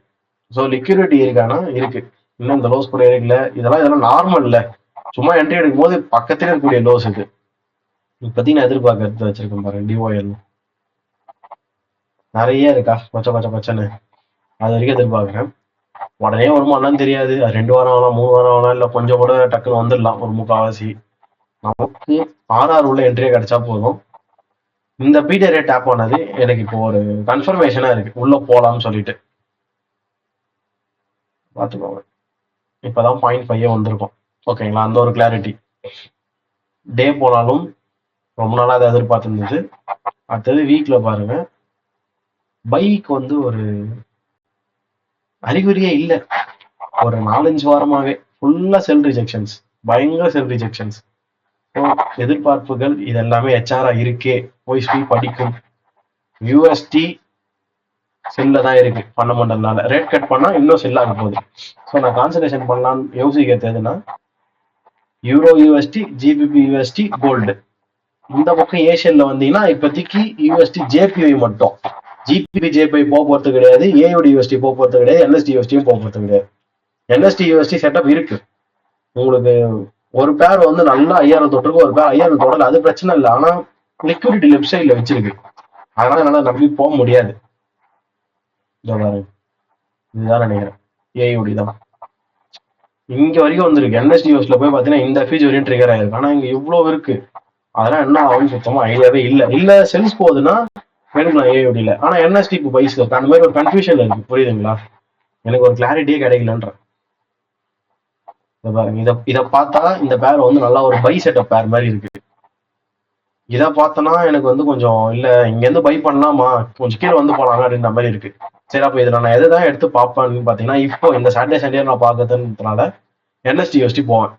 ஸோ லிக்விடிட்டி இருக்கானா இருக்கு. இன்னும் இந்த லோஸ் கூட இருக்குல்ல. இதெல்லாம் நார்மல் இல்ல. சும்மா என்ட்ரி எடுக்கும் போது பக்கத்துல இருக்கக்கூடிய லோஸ் இது. இப்போதைக்கு நான் எதிர்பார்க்கறது வச்சிருக்கேன் பாருங்க. டிஓஎல் நிறைய இருக்கா, கொச்சன்னு அது வரைக்கும் எதிர்பார்க்குறேன். உடனே வருமானு தெரியாது. 2 வாரம் ஆகலாம், 3 வாரம் ஆகலாம், இல்ல கொஞ்சம் கூட டக்குன்னு வந்துடலாம். ஒரு முக்கால்வாசி நமக்கு RR உள்ள என்ட்ரியே கிடைச்சா போதும். இந்த பீட்டர் ரேட் டேப் ஆனது எனக்கு இப்போ ஒரு கன்ஃபர்மேஷனா இருக்கு, உள்ள போலாம்னு சொல்லிட்டு. பார்த்துக்கோங்க. இப்பதான் 0.5 வந்திருக்கும். ஓகேங்களா? அந்த ஒரு கிளாரிட்டி. டே போனாலும் ரொம்ப நாளா அதை எதிர்பார்த்துருந்தது. அடுத்தது வீக்ல பாருங்க, பைக் வந்து ஒரு அறிகுறியே இல்லை. ஒரு 4-5 வாரமாவே ஃபுல்லா செல் ரிஜெக்ஷன்ஸ், பயங்கர செல் ரிஜெக்ஷன்ஸ். எதிர்பார்ப்புகள் இதெல்லாமே HR இருக்கே, போய் ஸ்வீப் அடிக்கும். USD செல்ல தான் இருக்கு. ஃபண்டமெண்டல்னால ரேட் கட் பண்ணா இன்னும் செல் ஆக போகுது. ஸோ நான் கான்சன்ட்ரேஷன் பண்ணலான்னு யோசிக்கிறது எதுனா euro USD, GBP USD, gold. இந்த பக்கம் ஏஷியன்ல வந்தீங்கன்னா இப்போதைக்கு USD JPY மட்டும். GBP JPY போறது கிடையாது, AUD USD போறது கிடையாது, NSD USD போறது கிடையாது. NSD USD செட்டப் இருக்கு உங்களுக்கு. ஒரு பேர் வந்து நல்லா 5000 தொட்டிருக்கு, ஒரு பேர் 5000 தொடல, அது பிரச்சனை இல்லை. ஆனா லிக்விடிட்டி லெஃப்ட் சைட்ல வச்சிருக்கு. அதனால என்னால நம்பி போக முடியாது. இதுதான் நினைக்கிறேன். AUD தான் இங்க வரைக்கும் வந்திருக்கு. NSD USD போய் பாத்தீங்கன்னா இந்த ஃபீச்சர் வரையும் ட்ரிகர் ஆயிருக்கு. ஆனா இங்க இவ்வளவு இருக்கு. அதெல்லாம் என்ன ஆகும் சுத்தமா ஐடியாவே இல்ல செல்ஸ் போகுதுன்னா எடுக்கலாம் AUDல. ஆனா NSD இப்போ பைஸ் இருக்கு. அந்த மாதிரி ஒரு கன்ஃபியூஷன் இருக்கு. புரியுதுங்களா? எனக்கு ஒரு கிளாரிட்டியே கிடைக்கலன்ற. இதை பார்த்தா இந்த பேர் வந்து நல்லா ஒரு பை செட்டப் பேர் மாதிரி இருக்கு. இதை பார்த்தோன்னா எனக்கு வந்து கொஞ்சம் இல்ல, இங்க இருந்து பை பண்ணலாமா, கொஞ்சம் கீழே வந்து போலாங்க அப்படின்ற மாதிரி இருக்கு. சரி, அப்ப இதுல நான் எதுதான் எடுத்து பார்ப்பேன்னு பாத்தீங்கன்னா, இப்போ இந்த சாட்டர்டே சண்டே நான் பார்க்கறதுனால NSD USD போவேன்.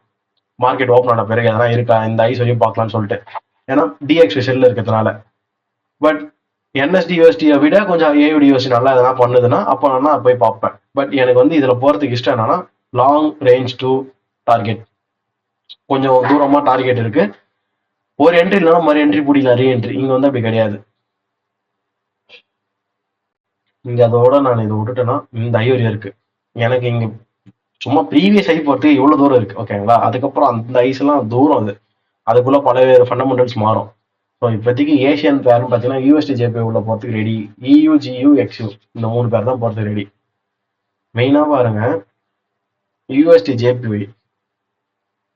மார்க்கெட் ஓப்பன் ஆன பிறகு எதனா இருக்கா இந்த ஐஸ் வரையும் பார்க்கலாம்னு சொல்லிட்டு. ஏன்னா DXY செல்ல இருக்கிறதுனால. பட் என்எஸ்டி யூஎஸ்டியை விட கொஞ்சம் ஏவிடி யூஎஸ்டி நல்லா எதனா பண்ணுதுன்னா அப்போ நான் போய் பார்ப்பேன். பட் எனக்கு வந்து இதில் போகிறதுக்கு இஷ்டம் என்னன்னா லாங் ரேஞ்ச் டு டார்கெட், கொஞ்சம் தூரமாக டார்கெட் இருக்கு. ஒரு என்ட்ரி இல்லைனா மறு என்ட்ரி பிடிக்கலாம், ரீஎன்ட்ரி. இங்கே வந்து அப்படி கிடையாது. இங்கே அதோட நான் இதை விட்டுட்டேன்னா இந்த ஐவரி இருக்கு எனக்கு. இங்கே சும்மா ப்ரீவியஸ் ஐ போகிறதுக்கு இவ்வளோ தூரம் இருக்கு, ஓகேங்களா. அதுக்கப்புறம் அந்த ஐஸ் எல்லாம் தூரம் அது, அதுக்குள்ள பல ஃபண்டமெண்டல்ஸ் மாறும். ஸோ இப்போதைக்கு ஏஷியன் பேர்னு பார்த்தீங்கன்னா யூஎஸ்டி ஜேபி உள்ள போகிறதுக்கு ரெடி, இயூ ஜியூ எக்ஸ்யூ இந்த 3 பேர் தான் போகிறதுக்கு ரெடி. மெயினாக பாருங்க, யூஎஸ்டி ஜேபிஒய்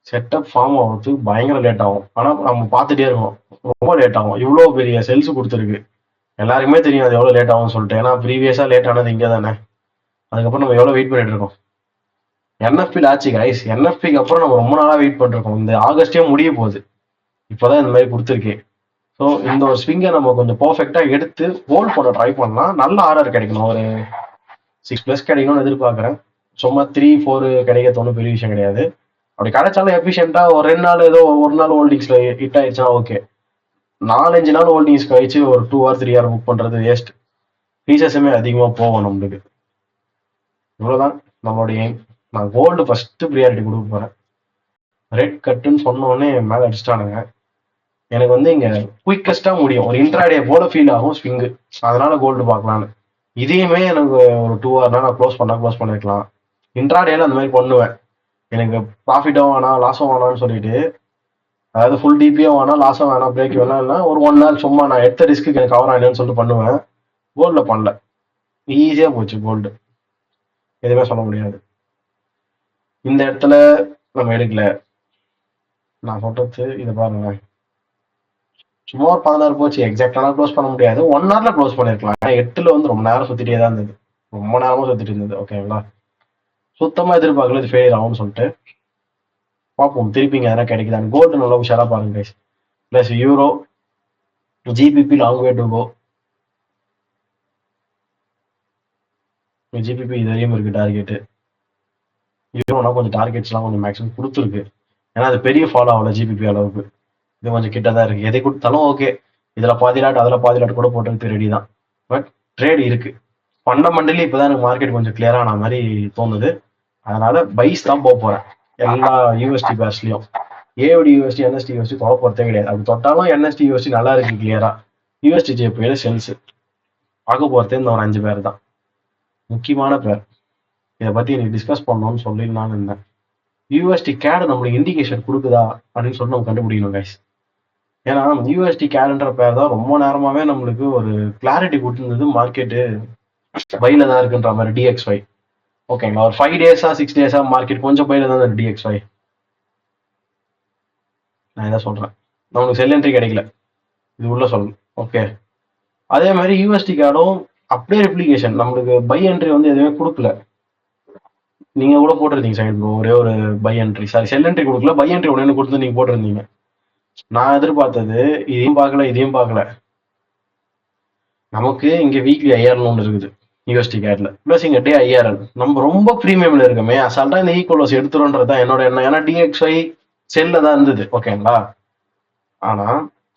செட்டப் ஃபார்ம் ஆகிறதுக்கு பயங்கர லேட் ஆகும். ஆனால் நம்ம பார்த்துட்டே இருக்கோம், ரொம்ப லேட் ஆகும். இவ்வளோ பெரிய செல்ஸ் கொடுத்துருக்கு, எல்லாருக்குமே தெரியும் அது எவ்வளோ லேட் ஆகும்னு சொல்லிட்டு. ஏன்னா ப்ரீவியஸாக லேட் ஆனது இங்கே தானே. அதுக்கப்புறம் நம்ம எவ்வளோ வெயிட் பண்ணிட்டு இருக்கோம். என்எஃபியில் ஆச்சு கைஸ், என்எஃபிக்கு அப்புறம் நம்ம ரொம்ப நாளாக வெயிட் பண்ணிருக்கோம். இந்த ஆகஸ்டே முடிய போகுது, இப்போதான் இந்த மாதிரி கொடுத்துருக்கேன். ஸோ இந்த ஒரு ஸ்விங்கை நம்ம கொஞ்சம் பர்ஃபெக்டாக எடுத்து ஹோல்ட் பண்ண ட்ரை பண்ணலாம். நல்ல ஆர்டர் கிடைக்கணும், ஒரு 6+ கிடைக்கணும்னு எதிர்பார்க்குறேன். சும்மா 3-4 கிடைக்கிறது ஒன்றும் பெரிய விஷயம் கிடையாது. அப்படி கிடைச்சாலும் எஃபிஷியண்டாக ஒரு 2 நாள் ஏதோ ஒரு நாள் ஹோல்டிங்ஸில் ஹிட் ஆயிடுச்சுன்னா ஓகே. 4-5 நாள் ஹோல்டிங்ஸ் கழிச்சு ஒரு 2 or 3 hour புக் பண்ணுறது வேஸ்ட். ஃபீச்சர்ஸுமே அதிகமாக போகும் நம்மளுக்கு. இவ்வளோதான் நம்மளுடைய எய்ம். நான் கோல்டு ஃபர்ஸ்ட் ப்ரியாரிட்டி கொடுக்க போகிறேன். ரெட் கட்டுன்னு சொன்னோடனே மேலே அடிச்சிட்டானுங்க. எனக்கு வந்து இங்கே குயிக்கஸ்ட்டாக முடியும், ஒரு இன்ட்ராடே போல ஃபீல் ஆகும் ஸ்விங்கு. அதனால கோல்டு பார்க்கலான்னு. இதையுமே எனக்கு ஒரு 2 hour நான் க்ளோஸ் பண்ணிருக்கலாம். இன்ட்ராடேல அந்த மாதிரி பண்ணுவேன். எனக்கு ப்ராஃபிட்டும் வேணாம் லாஸும் வேணாம்னு சொல்லிட்டு, அதாவது ஃபுல் டிபியும் வேணாம் லாஸும் வேணாம் பிரேக் வேணாம்னா ஒரு 1 நாள் சும்மா நான் எடுத்த ரிஸ்க்கு எனக்கு கவர் ஆகிடுன்னு சொல்லிட்டு பண்ணுவேன். கோல்டில் பண்ணல, ஈஸியாக போச்சு கோல்டு, எதுவுமே சொல்ல முடியாது. இந்த இடத்துல நம்ம எடுக்கல. நான் சொல்றது இதை பாருங்க, சும்மா ஒரு 16 போச்சு. எக்ஸாக்டான க்ளோஸ் பண்ண முடியாது, 1 hourல க்ளோஸ் பண்ணிருக்கலாம். 8ல் வந்து ரொம்ப நேரம் சுத்திட்டே தான் இருந்தது, ரொம்ப நேரமா சுத்திட்டு இருந்தது. ஓகேங்களா, சுத்தமா எதிர்பார்க்கல இது ஃபெயிலியர் ஆகும்னு சொல்லிட்டு. பார்ப்போம் திருப்பிங்க எதனா கிடைக்குதான்னு. கோல்டு நல்லா உஷாரா பாருங்க guys. Plus euro GBP long way to go. GBP இது வரையும் இருக்கு டார்கெட்டு. யூரோனா கொஞ்சம் டார்கெட்ஸ்லாம் கொஞ்சம் மேக்ஸிமம் கொடுத்துருக்கு, ஏன்னா அது பெரிய ஃபாலோ ஆகல ஜிபிபி அளவுக்கு. இது கொஞ்சம் கிட்ட தான் இருக்கு. எதை கொடுத்தாலும் ஓகே, இதுல பாதி லாட் அதுல பாதி லாட் கூட போட்டுருக்கு ரெடி தான். பட் ட்ரேட் இருக்கு. ஃபண்டமெண்டலி இப்போதான் எனக்கு மார்க்கெட் கொஞ்சம் கிளியர் ஆன மாதிரி தோணுது. அதனால பைஸ் தான் போக போறேன் எல்லா யூஎஸ்டி பேர்ஸ்லயும். ஏவிடி யூஎஸ்டி என்எஸ்டி யூஎஸ்டி தொட போறதே கிடையாது. அப்படி தொட்டாலும் என்எஸ்டி யூஎஸ்டி நல்லா இருக்கு கிளியரா. யூஎஸ்டி ஜேபியில செல்ஸ் பார்க்க போறதே இந்த ஒரு 5 பேர் தான், முக்கியமான பேர். இதை பத்தி எனக்கு டிஸ்கஸ் பண்ணணும்னு சொல்லிடலான்னு இருந்தேன். யூஎஸ்டி கேடு நம்மளுக்கு இண்டிகேஷன் கொடுக்குதா அப்படின்னு சொல்லி நம்ம கண்டுபிடிக்கணும் கைஸ். ஏன்னா யூஎஸ்டி கேடுன்ற பேர் தான் ரொம்ப நேரமாவே நம்மளுக்கு ஒரு கிளாரிட்டி கொடுத்துருந்தது. மார்க்கெட்டு பையில தான் இருக்குன்ற மாதிரி டிஎக்ஸ்ஒய். ஓகேங்களா, ஒரு 5 days 6 days மார்க்கெட் கொஞ்சம் பையில தான் இருக்கு டிஎக்ஸ்ஒய். நான் இதான் சொல்றேன், நம்மளுக்கு செல் என்ட்ரி கிடைக்கல, இது உள்ள சொல்லணும். ஓகே, அதே மாதிரி யூஎஸ்டி கேடும் அப்படியே ரெப்ளிகேஷன், நம்மளுக்கு பை என்ட்ரி வந்து எதுவுமே கொடுக்கல. நீங்க கூட போட்டிருந்தீங்க சைடு ஒரே ஒரு by entry, sorry sell entry கொடுக்கல, பை என்ட்ரி ஒன்று கொடுத்து நீங்க போட்டிருந்தீங்க. நான் எதிர்பார்த்தது இதையும் பார்க்கல இதையும் பார்க்கல. நமக்கு இங்க வீக்லி ஐஆர்எல் ஒன்று இருக்குது யூஎஸ்டி கேட்ல, பிளஸ் இங்க டே ஐஆர்எல். நம்ம ரொம்ப ப்ரீமியம்ல இருக்கமே, அசால்ட்டா இந்த ஈக்குவல்ஸ் எடுத்துருன்றதுதான் என்னோட எண்ணம். ஏன்னா டிஎக்ஸ்ஒய் செல்ல தான் இருந்தது, ஓகேங்களா. ஆனா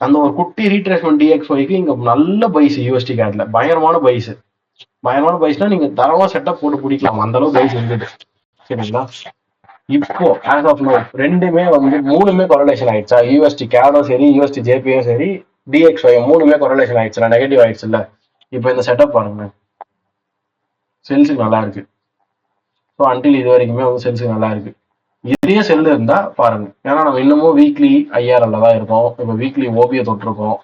அந்த ஒரு குட்டி ரீட்ரேஸ்மெண்ட் டிஎக்ஸ்ஒய்க்கு இங்க நல்ல பைஸ் யூஎஸ்டி கேட்ல, பயங்கரமான பைஸ். பயங்கரமான பைஸ்னா நீங்க தரமா செட்டப் போட்டு பிடிக்கலாம், அந்த அளவுக்கு பைஸ் இருந்தது. சரிங்களா, இப்போ ஆஸ் ஆஃப் நோ ரெண்டுமே வந்து 3மே கொரலேஷன் ஆயிடுச்சா. யூஎஸ்டி கேடும் சரி யூஎஸ்டி ஜேபியும் சரி டிஎக்ஸ்ஒய் 3மே கொரலேஷன் ஆயிடுச்சுல, நெகட்டிவ் ஆயிடுச்சு இல்ல. இப்போ இந்த செட்டப் பாருங்க, செல்ஸுக்கு நல்லா இருக்கு. ஸோ அன்டில் இது வரைக்குமே வந்து செல்ஸுக்கு நல்லா இருக்கு. இதே செல் இருந்தா பாருங்க, ஏன்னா நம்ம இன்னமும் வீக்லி ஐஆர்எல்ல தான் இருக்கோம். இப்போ வீக்லி ஓபியை தொட்டிருக்கோம்.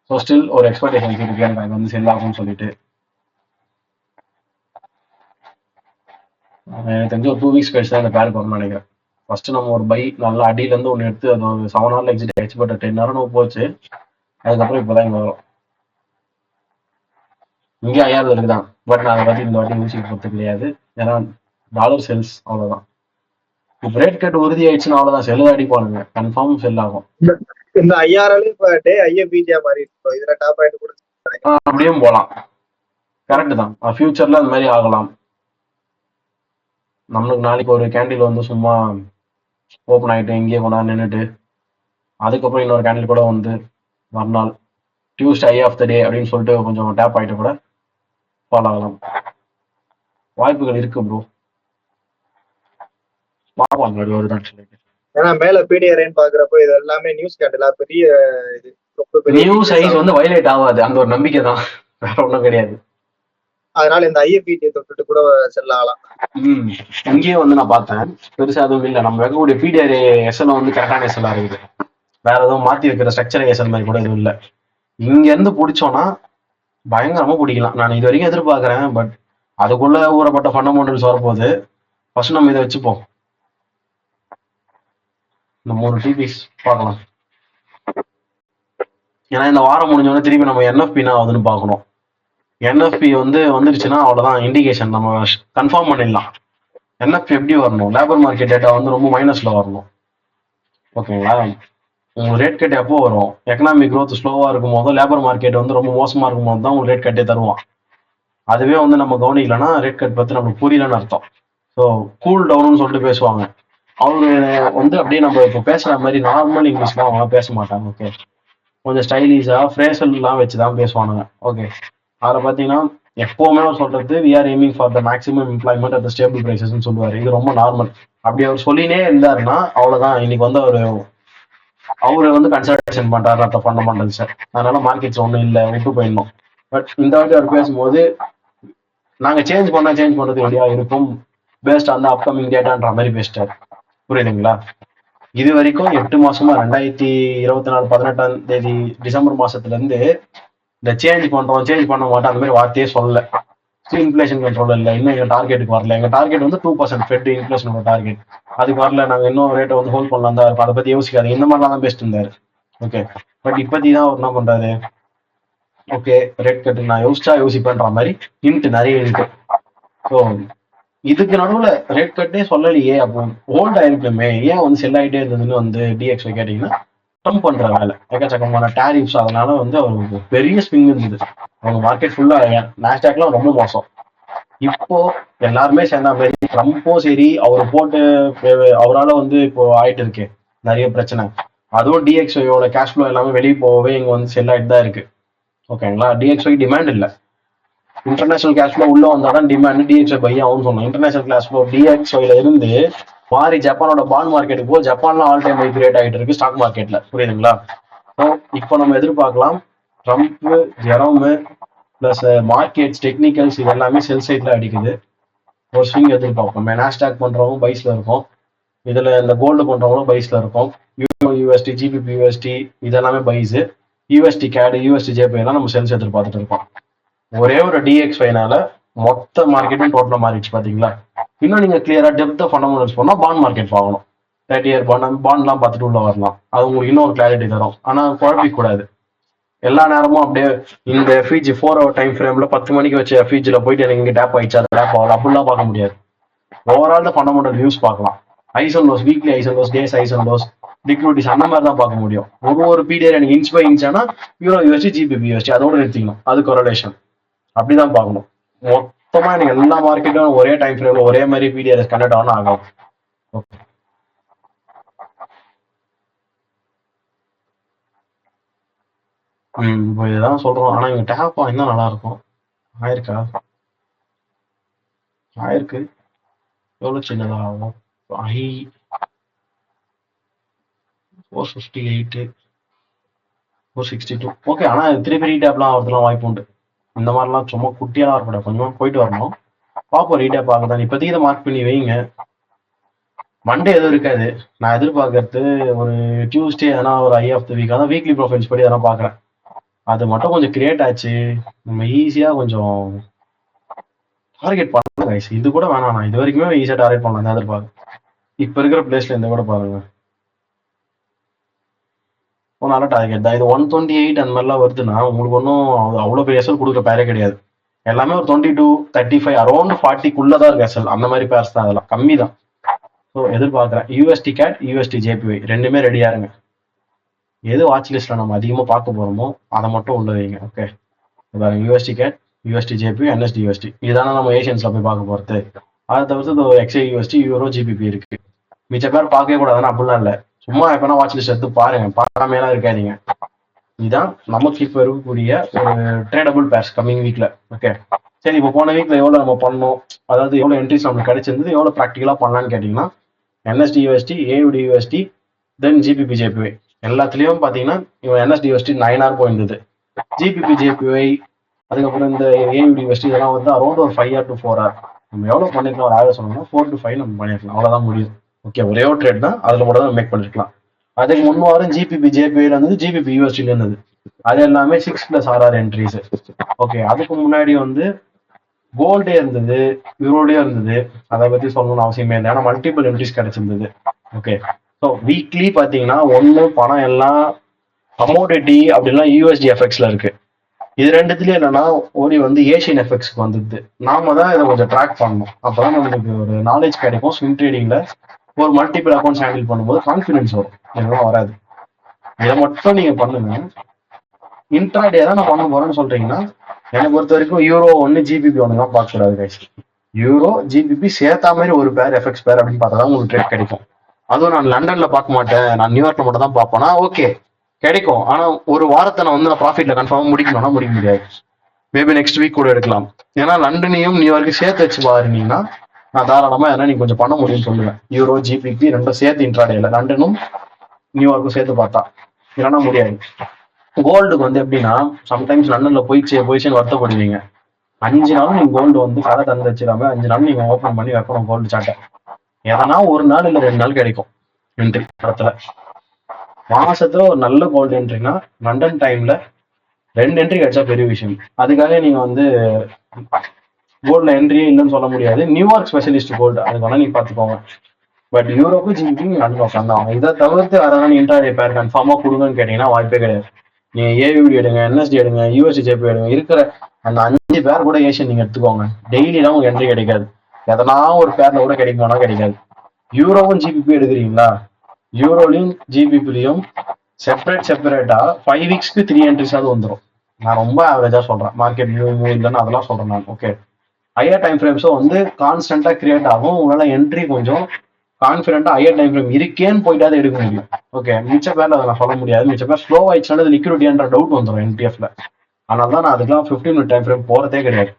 ஸோ ஸ்டில் ஒரு எக்ஸ்பெக்டேஷன் இருக்கு எனக்கு வந்து செல் ஆகும்னு சொல்லிட்டு. எனக்கு தெரிஞ்சு ஒரு 2 weeks கழிச்சு தான் இந்த பேருக்கு வரும்னு நினைக்கிறேன். ஃபர்ஸ்ட் நம்ம ஒரு பை நல்லா அடியில இருந்து ஒன்று எடுத்து அது ஒரு 7 hour எக்ஸிட் ஆயிடுச்சு. பட் 10 hour போச்சு. அதுக்கப்புறம் இப்போதான் இங்க வரும். இங்கே ஐஆர்எல் இருக்குதான், பட் நான் அதை பத்தி இந்த வாட்டி யூசிக்க போறது கிடையாது. ஏன்னா டாலர் செல்ஸ் அவ்வளவுதான். இப்போ ரேட் கட் உறுதி ஆயிடுச்சுன்னா அவ்வளவுதான், செல் அடிப்பானுங்க, கன்ஃபார்ம் செல் ஆகும். இந்த ஐஆர்எல் இப்ப டே ஐஎஃபிஜியா மாதிரி இருக்கும், இதுல டாப் ஆயிட்டு கூட அப்படியும் போகலாம். கரெக்ட் தான், ஃபியூச்சர்ல அந்த மாதிரி ஆகலாம். நம்மளுக்கு நாளைக்கு ஒரு கேண்டில் வந்து சும்மா ஓப்பன் ஆகிட்டு இங்கேயே கொண்டா நின்றுட்டு அதுக்கப்புறம் இன்னொரு கேண்டில் கூட வந்து மறுநாள் டியூஸ்டே ஐ ஆஃப் த டே அப்படின்னு சொல்லிட்டு கொஞ்சம் டேப் ஆகிட்டு கூட ஃபாலோ ஆகலாம். வாய்ப்புகள் இருக்கு ப்ரோ. பார்ப்போம் முன்னாடி வருதான்னு சொல்லிட்டு. ஏன்னா மேல பிடிஆர்ஐன்னு பாக்குறப்போ இது எல்லாமே நியூஸ் கேட்டலா பெரிய இது நியூஸ் ஐஸ் வந்து வயலேட் ஆகாது, அந்த ஒரு நம்பிக்கை தான், வேற ஒன்றும் கிடையாது. அதனால இந்த ஐஎஃப்பிடியை தொட்டுட்டு கூட செல்ல ஆகலாம். இங்கேயும் வந்து நான் பார்த்தேன், பெருசா எதுவும் இல்லை. நம்ம வைக்கக்கூடிய பிடிஆர்ஏ எஸ்எல் வந்து கரெக்டான எஸ்எல்லா இருக்குது, வேற எதுவும் மாத்தி வைக்கிற ஸ்ட்ரக்சர் எஸ்எல் மாதிரி கூட எதுவும் இல்லை. இங்க இருந்து பிடிச்சோம்னா பயங்கரமா பிடிக்கலாம். நான் இது வரைக்கும் எதிர்பார்க்கறேன், பட் அதுக்குள்ள ஊறப்பட்ட ஃபண்டமெண்டல்ஸ் வரப்போகுது. ஃபர்ஸ்ட் நம்ம இதை வச்சுப்போம். இந்த 3 டிபிஸ் பார்க்கலாம். ஏன்னா இந்த வாரம் முடிஞ்சோடனே திருப்பி நம்ம என்எஃபினா ஆகுதுன்னு பார்க்கணும். என்எஃபி வந்து வந்துருச்சுன்னா அவ்வளோதான் இண்டிகேஷன், நம்ம கன்ஃபார்ம் பண்ணிடலாம். என்எஃபி எப்படி வரணும், லேபர் மார்க்கெட் டேட்டா வந்து ரொம்ப மைனஸ்ல வரணும். ஓகேங்களா? உங்களுக்கு ரேட் கட் எப்போ வரும்? எக்கனாமிக் க்ரோத் ஸ்லோவா இருக்கும் போதும் லேபர் மார்க்கெட் வந்து ரொம்ப மோசமா இருக்கும் போது தான் உங்களுக்கு ரேட் கட்டே தருவான். அதுவே வந்து நம்ம கவனிக்கலன்னா ரேட் கட் பத்தி நமக்கு புரியலன்னு அர்த்தம். ஸோ கூல் டவுன்னு சொல்லிட்டு பேசுவாங்க. அவங்க வந்து அப்படியே நம்ம இப்போ பேசுற மாதிரி நார்மல் இங்கிலீஷ்லாம் அவங்க பேச மாட்டாங்க. ஓகே, கொஞ்சம் ஸ்டைலிஷா ஃப்ரேசல்லாம் வச்சுதான் பேசுவானுங்க. ஓகே, அதில் பார்த்தீங்கன்னா எப்பவுமே அவர் சொல்றது we are aiming for the maximum employment at stable பிரைசஸ்ன்னு சொல்லுவாரு. இது ரொம்ப நார்மல். அப்படி அவர் சொல்லினே இருந்தாருன்னா அவ்வளவுதான், இன்னைக்கு வந்து அவரு வந்து கன்சல்டேஷன் பண்றாரு அந்த ஃபண்டமெண்டல்ஸ். அதனால மார்க்கெட்ஸ் ஒன்றும் இல்லை, விட்டு போயிடணும். பட் இந்த வாட்டி அவர் பேசும்போது நாங்க சேஞ்ச் பண்றதுக்கு ரெடியா இருக்கும் பேஸ்ட் அந்த அப்கமிங் டேட்டான்ற மாதிரி பேசிட்டாரு. புரியுதுங்களா? இது வரைக்கும் 8 மாசமா 2024 18 டிசம்பர் மாசத்துல இருந்து இந்த சேஞ்ச் பண்ண மாட்டோம் அந்த மாதிரி வார்த்தையே சொல்லல. இன்ஃபிளேஷன் கண்ட்ரோல் இல்லை, இன்னும் எங்க டார்கெட்டுக்கு வரல. எங்க டார்கெட் வந்து 2% ஃபெட் இன்ஃபிளேஷனோட டார்கெட், அதுக்கு வரல. நாங்க இன்னும் ரேட்டை வந்து ஹோல்ட் பண்ணலாம் தான் இருக்கும், அதை பத்தி யோசிக்காது, இந்த மாதிரிலாம் தான் பேசிட்டு இருந்தாரு. ஓகே, பட் இப்பத்தி தான் அவர் என்ன பண்றாரு, ஓகே ரேட் கட்டு நான் யோசிப்பேன்ற மாதிரி ஹிண்ட் நிறைய இருக்கு. ஸோ இதுக்கு நடுவுல ரேட் கட்டே சொல்லலையே, அப்போ ஹோல்ட் ஆயிருக்குமே, ஏன் வந்து செல் ஆகிட்டே இருந்ததுன்னு வந்து டிஎக்ஸ்ஐ கேட்டீங்கன்னா டம் பண்ற வேலை, எக்கச்சக்கமான டேரிஃப்ஸ், அதனால வந்து அவருக்கு பெரிய ஸ்விங் இருந்தது. அவங்க மார்க்கெட் ஃபுல்லா நாஸ்டாக்லாம் ரொம்ப மோசம். இப்போ எல்லாருமே சேர்ந்த மாதிரி ட்ரம்ப்பும் சரி, அவர் போட்டு அவரால் வந்து இப்போ ஆயிட்டு இருக்கு நிறைய பிரச்சனை. அதுவும் டிஎக்ஸ்ஐயோட கேஷ் ஃப்ளோ எல்லாமே வெளியே போகவே இங்க வந்து செல் ஆகிட்டு தான் இருக்கு. ஓகேங்களா? டிஎக்ஸ்ஐ டிமாண்ட் இல்லை, இன்டர்நேஷனல் கேஷ் ஃப்ளோ உள்ள வந்தாதான் டிமாண்ட் டிஎக்ஸ்ஐ பை ஆகும்னு சொன்னோம். இன்டர்நேஷனல் கேஷ் ஃப்ளோ டிஎக்ஸ்ஐல இருந்து மாறி ஜப்பானோட பாண்ட் மார்க்கெட்டுக்கு போய் ஜப்பான்ல ஆல் டைம் ஹை கிரியேட் ஆகிட்டு இருக்கு ஸ்டாக் மார்க்கெட்ல. புரியுதுங்களா? ஸோ இப்போ நம்ம எதிர்பார்க்கலாம் ட்ரம்ப், ஜெரோமு பிளஸ் மார்க்கெட்ஸ் டெக்னிக்கல்ஸ் இது எல்லாமே செல் சைட்ல அடிக்குது. ஒரு ஸ்விங் எதிர்பார்ப்போம். நாஸ்டாக் பண்றவங்க பைஸ்ல இருக்கும், இதுல இந்த கோல்டு பண்றவங்களும் பைஸ்ல இருக்கும். யூஎஸ்டி, ஜிபிபி யூஎஸ்டி இதெல்லாமே பைஸ். யூஎஸ்டி கேடு, யூஎஸ்டி ஜேபி எல்லாம் நம்ம செல்ஸ் எதிர்பார்த்துட்டு இருக்கோம். ஒரே ஒரு டிஎக்ஸ்ஐனால மொத்த மார்க்கெட்டும் டோட்டலா மாறிடுச்சு பாத்தீங்களா? இன்னும் நீங்க கிளியரா டெப்த் ஃபண்டமெண்டல்ஸ் போனா பாண்ட் மார்க்கெட் பார்க்கணும். 30 இயர் பாண்ட்லாம் பார்த்துட்டு உள்ள வரலாம், அது உங்களுக்கு இன்னொரு கிளாரிட்டி தரும். ஆனா குழப்பிக்க கூடாது. எல்லா நேரமும் அப்படியே இந்த எஃப்இஜி 4 hour டைம் ஃப்ரேம்ல 10 மணிக்கு வச்ச எஃப்இஜில போயிட்டு எனக்கு இங்க டேப் ஆயிடுச்சு அது டேப் ஆகல அப்படிலாம் பார்க்க முடியாது. ஓவரால் தான் ஃபண்டமெண்டல் வியூஸ் பார்க்கலாம். Highs and lows, weekly highs and lows, days highs and lows, liquidities அந்த மாதிரி தான் பார்க்க முடியும். ஒரு பீரியட் எனக்கு இன்ச் பை இன்ச்னா யூரோ யூஎஸ்டி, ஜிபிபி யூஎஸ்டி அதோட நிறுத்திக்கணும், அது கொரலேஷன் அப்படிதான் பார்க்கணும். மொத்தமா எனக்கு எல்லா மார்க்கெட்டும் ஒரே டைம் ஃப்ரேம்ல ஒரே மாதிரி பிடிஆர்எஸ் கனெக்ட் ஆகணும் ஆகும். ஓகே, இப்போ இதுதான் சொல்றோம். ஆனா இங்க டேப் ஆயிருந்தா நல்லா இருக்கும். ஆயிருக்கு எவ்வளவு சின்னதா ஆகும்? 458 462. ஓகே, ஆனா திருப்பி ரீடேப்லாம் ஆகிறதுலாம் வாய்ப்பு உண்டு. இந்த மாதிரிலாம் சும்மா குட்டியெல்லாம் இருக்கக்கூடாது, கொஞ்சமா போயிட்டு வரணும். பாப்போம் ரீடேப் ஆகுதான். இப்போதைக்கு இதை மார்க் பண்ணி வைங்க. மண்டே எதுவும் இருக்காது. நான் எதிர்பார்க்கறது ஒரு டியூஸ்டே எதனா ஒரு ஐ ஆஃப் த வீக், அதான் வீக்லி ப்ரொஃபைல்ஸ் படி எதனா பாக்குறேன். அது மட்டும் கொஞ்சம் கிரியேட் ஆச்சு, நம்ம ஈஸியா கொஞ்சம் டார்கெட் பண்ணலாம் கைஸ். இது கூட வேணாம், நான் இது வரைக்குமே ஈஸியா டார்கெட் பண்ணலாம் எதிர்பார்க்க. இப்ப இருக்கிற பிளேஸ்ல இந்த கூட பாருங்க, நல்ல டார்கெட் தான் இது. 128 அந்த மாதிரிலாம் வருதுன்னா உங்களுக்கு ஒன்றும் அவ்வளோ பெரிய எஸ்எல் கொடுக்குற பேரே கிடையாது. எல்லாமே ஒரு 22, 35 அரௌண்ட் 40க்குள்ளதான் இருக்கு எஸ்எல். அந்த மாதிரி பேர்ஸ் தான், அதெல்லாம் கம்மி தான். ஸோ எதிர்பார்க்குறேன் யூஎஸ்டி கேட், யூஎஸ்டி ஜேபிஒய் ரெண்டுமே ரெடியா இருங்க. எது வாட்ச் லிஸ்ட்ல நம்ம அதிகமாக பார்க்க போறோமோ அதை மட்டும் உள்ள வைங்க. Okay, USD CAD, USD JPY, NZD USD இதான நம்ம ஏஷியன்ஸ்ல போய் பார்க்க போறது. அதை தவிர்த்து எக்ஸ்ஐ யூஎஸ்டி, யூரோ, ஜிபிபி இருக்கு. மிச்ச பேர் பார்க்கவே கூடாதுன்னு அப்படிலாம் இல்லை, சும்மா எப்பனா வாட்ச் லிஸ்ட் எடுத்து பாருங்க, பார்க்காமலாம் இருக்காதீங்க. இதுதான் நமக்கு இப்போ இருக்கக்கூடிய ஒரு ட்ரேடபிள் பேர்ஸ் கம்மிங் வீக்ல. ஓகே, சரி இப்போ போன வீக்ல எவ்வளோ நம்ம பண்ணோம், அதாவது எவ்வளோ என்ட்ரிஸ் நம்மளுக்கு கிடைச்சிருந்தது, எவ்வளோ ப்ராக்டிக்கலாக பண்ணலான்னு கேட்டிங்கன்னா என்எஸ்டி யூஎஸ்டி, ஏயுடி யூஎஸ்டி, தென் ஜிபிபி ஜேபிஒய் எல்லாத்துலேயும் பார்த்தீங்கன்னா இவன் என்எஸ்டி யூஎஸ்டி 9 போயிருந்தது. ஜிபிபி ஜேபிஒய் அதுக்கப்புறம் இந்த ஏயுடி யூஎஸ்டி இதெல்லாம் வந்து அரௌண்ட் ஒரு 5 to 4 hour நம்ம எவ்வளோ பண்ணிருக்கலாம், ஒரு ஆவரேஜ் சொன்னோம்னா 4 to 5 நம்ம பண்ணிருக்கலாம், அவ்வளோதான் முடியும். ஓகே, ஒரே ஒரு ட்ரேட் தான், அதில் மட்டும் தான் மேக் பண்ணிருக்கலாம். அதுக்கு 3 வாரம் ஜிபிபி ஜேபிஒய்ல இருந்தது, ஜிபிபி யூஎஸ்டில இருந்தது. அது எல்லாமே 6+RR என்ட்ரிஸ். ஓகே, அதுக்கு முன்னாடி வந்து கோல்டே இருந்தது, யூரோடே இருந்தது. அதை பத்தி சொல்லணும்னு அவசியமே இல்லை, ஏன்னா மல்டிபிள் என்ட்ரிஸ் கிடைச்சிருந்தது. ஓகே, ஸோ வீக்லி பார்த்தீங்கன்னா ஒன்று பணம் எல்லாம் கமோடிட்டி அப்படிலாம் யூஎஸ்டி எஃப்எக்ஸ்ல இருக்கு. இது ரெண்டுத்துலயும் என்னன்னா ஓடி வந்து ஏஷியன் எஃப்எக்ஸ்க்கு வந்துடுது. நாம தான் இதை கொஞ்சம் ட்ராக் பண்ணணும், அப்பதான் நம்மளுக்கு ஒரு நாலேஜ் கிடைக்கும். ஸ்விங் ட்ரேடிங்ல ஒரு மல்டிபிள் அக்கௌண்ட்ஸ் ஹேண்டில் பண்ணும்போது கான்ஃபிடன்ஸ் வரும், இதெல்லாம் வராது. இதை மட்டும் நீங்க பண்ணுங்க. இன்ட்ராடே தான் நான் பண்ண போறேன்னு சொல்றீங்கன்னா என்னை பொறுத்த வரைக்கும் யூரோ 1 ஜிபிபி 1 தான் பார்க்கக்கூடாது கைஸ். யூரோ ஜிபிபி சேர்த்தா மாதிரி ஒரு பேர் எஃப்எக்ஸ் பேர் அப்படின்னு பார்த்தா தான் உங்களுக்கு ட்ரேட் கிடைக்கும். அதுவும் நான் லண்டன்ல பார்க்க மாட்டேன், நான் நியூயார்க்ல மட்டும் தான் பார்ப்பேன்னா ஓகே கிடைக்கும். ஆனா ஒரு வாரத்தை நான் வந்து ப்ராஃபிட்ல கன்ஃபார்மா முடிக்கணும்னா முடிக்க முடியாது. மேபி நெக்ஸ்ட் வீக் கூட எடுக்கலாம். ஏன்னா லண்டனையும் நியூயார்க்கு சேர்த்து வச்சு பாருனீங்கன்னா நான் தாராளமா ஏன்னா நீங்க கொஞ்சம் பண்ண முடியும்னு சொல்லுவேன். யூரோ ஜிபிபி ரெண்டும் சேர்த்து இன்ட்ராடேல லண்டனும் நியூயார்க்கும் சேர்த்து பார்த்தா, இல்லைன்னா முடியாது. கோல்டுக்கு வந்து எப்படின்னா சம்டைம்ஸ் லண்டன்ல போயிடுச்சு வருத்தப்படுவீங்க. 5 நாள் நீங்க கோல்டு வந்து கடை தந்து வச்சிடாம 5 நாள் நீங்க ஓப்பன் பண்ணி வைக்கணும் கோல்டு சாட்டை. எதனா ஒரு நாள் இல்ல 2 நாள் கிடைக்கும் என்ட்ரி இடத்துல. மாசத்துல ஒரு நல்ல கோல்டு என்ட்ரினா லண்டன் டைம்ல 2 என்ட்ரி கிடைச்சா பெரிய விஷயம். அதுக்காக நீங்க வந்து கோல்ட்ல என்ட்ரியே இல்லைன்னு சொல்ல முடியாது. நியூயார்க் ஸ்பெஷலிஸ்ட் கோல்டு அதுக்கு வேணா நீங்க பாத்துக்கோங்க. பட் யூரோப்பு ஜிபி நல்ல உட்காந்தான். இதை தவிர்த்து வேற இன்ட்ராடே பேர் கன்ஃபார்மா கொடுங்கன்னு கேட்டீங்கன்னா வாய்ப்பே கிடையாது. நீங்க ஏவிடி எடுங்க, என்எஸ்டி எடுங்க, யூஎஸ்டி ஜேபி எடுங்க, இருக்கிற அந்த 5 பேர் கூட ஏஷியன் நீங்க எடுத்துக்கோங்க. டெய்லிலாம் உங்களுக்கு என்ட்ரி கிடைக்காது, எதனா ஒரு பேர்ல கூட கிடைக்குமானா கிடைக்காது. யூரோவும் ஜிபிபி எடுக்கிறீங்களா, யூரோலையும் ஜிபிபிலையும் செப்பரேட்டா 5 வீக்ஸ்க்கு 3 என்ட்ரிஸாவது வந்துடும். நான் ரொம்ப ஆவரேஜா சொல்றேன், மார்க்கெட் வியூ இல்லைன்னு அதெல்லாம் சொல்றேன் நான். ஓகே, ஹையர் டைம் ஃப்ரேம்ஸும் வந்து கான்ஸ்டன்டா கிரியேட் ஆகும். உங்களால என்ட்ரி கொஞ்சம் கான்ஃபிடென்ட்டா ஹையர் டைம் ஃப்ரேம் இருக்கேன்னு போயிட்டாது எடுக்க முடியும். ஓகே, மிச்ச பேர்ல அதை நான் சொல்ல முடியாது. மிச்ச பேர் ஸ்லோ ஆயிடுச்சுன்னா லிக்விடிட்டின்ற டவுட் வந்துடும் என்டிஎஃப்ல. அதனால தான் நான் அதுக்கெல்லாம் 15 minute டைம் ஃப்ரேம் போறதே கிடையாது.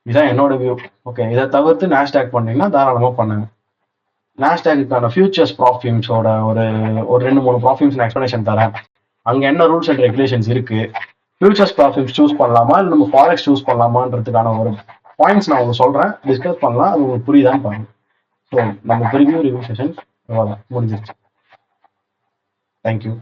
இதுதான் என்னோட வியூ. ஓகே, இதை தவிர்த்து நாஸ்டாக் பண்ணீங்கன்னா தாராளமா பண்ணுங்க. நாஸ்டாக்குக்கான ஃபியூச்சர்ஸ் ப்ராஃபிம்ஸோட ஒரு 2-3 ப்ராஃபிம்ஸ் நான் எக்ஸ்பிளேஷன் தரேன். அங்க என்ன ரூல்ஸ் அண்ட் ரெகுலேஷன்ஸ் இருக்கு, ஃபியூச்சர்ஸ் ப்ராஃபிம்ஸ் சூஸ் பண்ணலாமா இல்லை நம்ம ஃபாரெக்ஸ் சூஸ் பண்ணலாமான்றதுக்கான ஒரு பாயிண்ட்ஸ் நான் உங்களுக்கு சொல்றேன், டிஸ்கஸ் பண்ணலாம். அது உங்களுக்கு புரியுதான்னு பாருங்க. ஸோ நம்ம ப்ரிவியூ ரிவ்யூ செஷன் முடிஞ்சிருச்சு. தேங்க்யூ.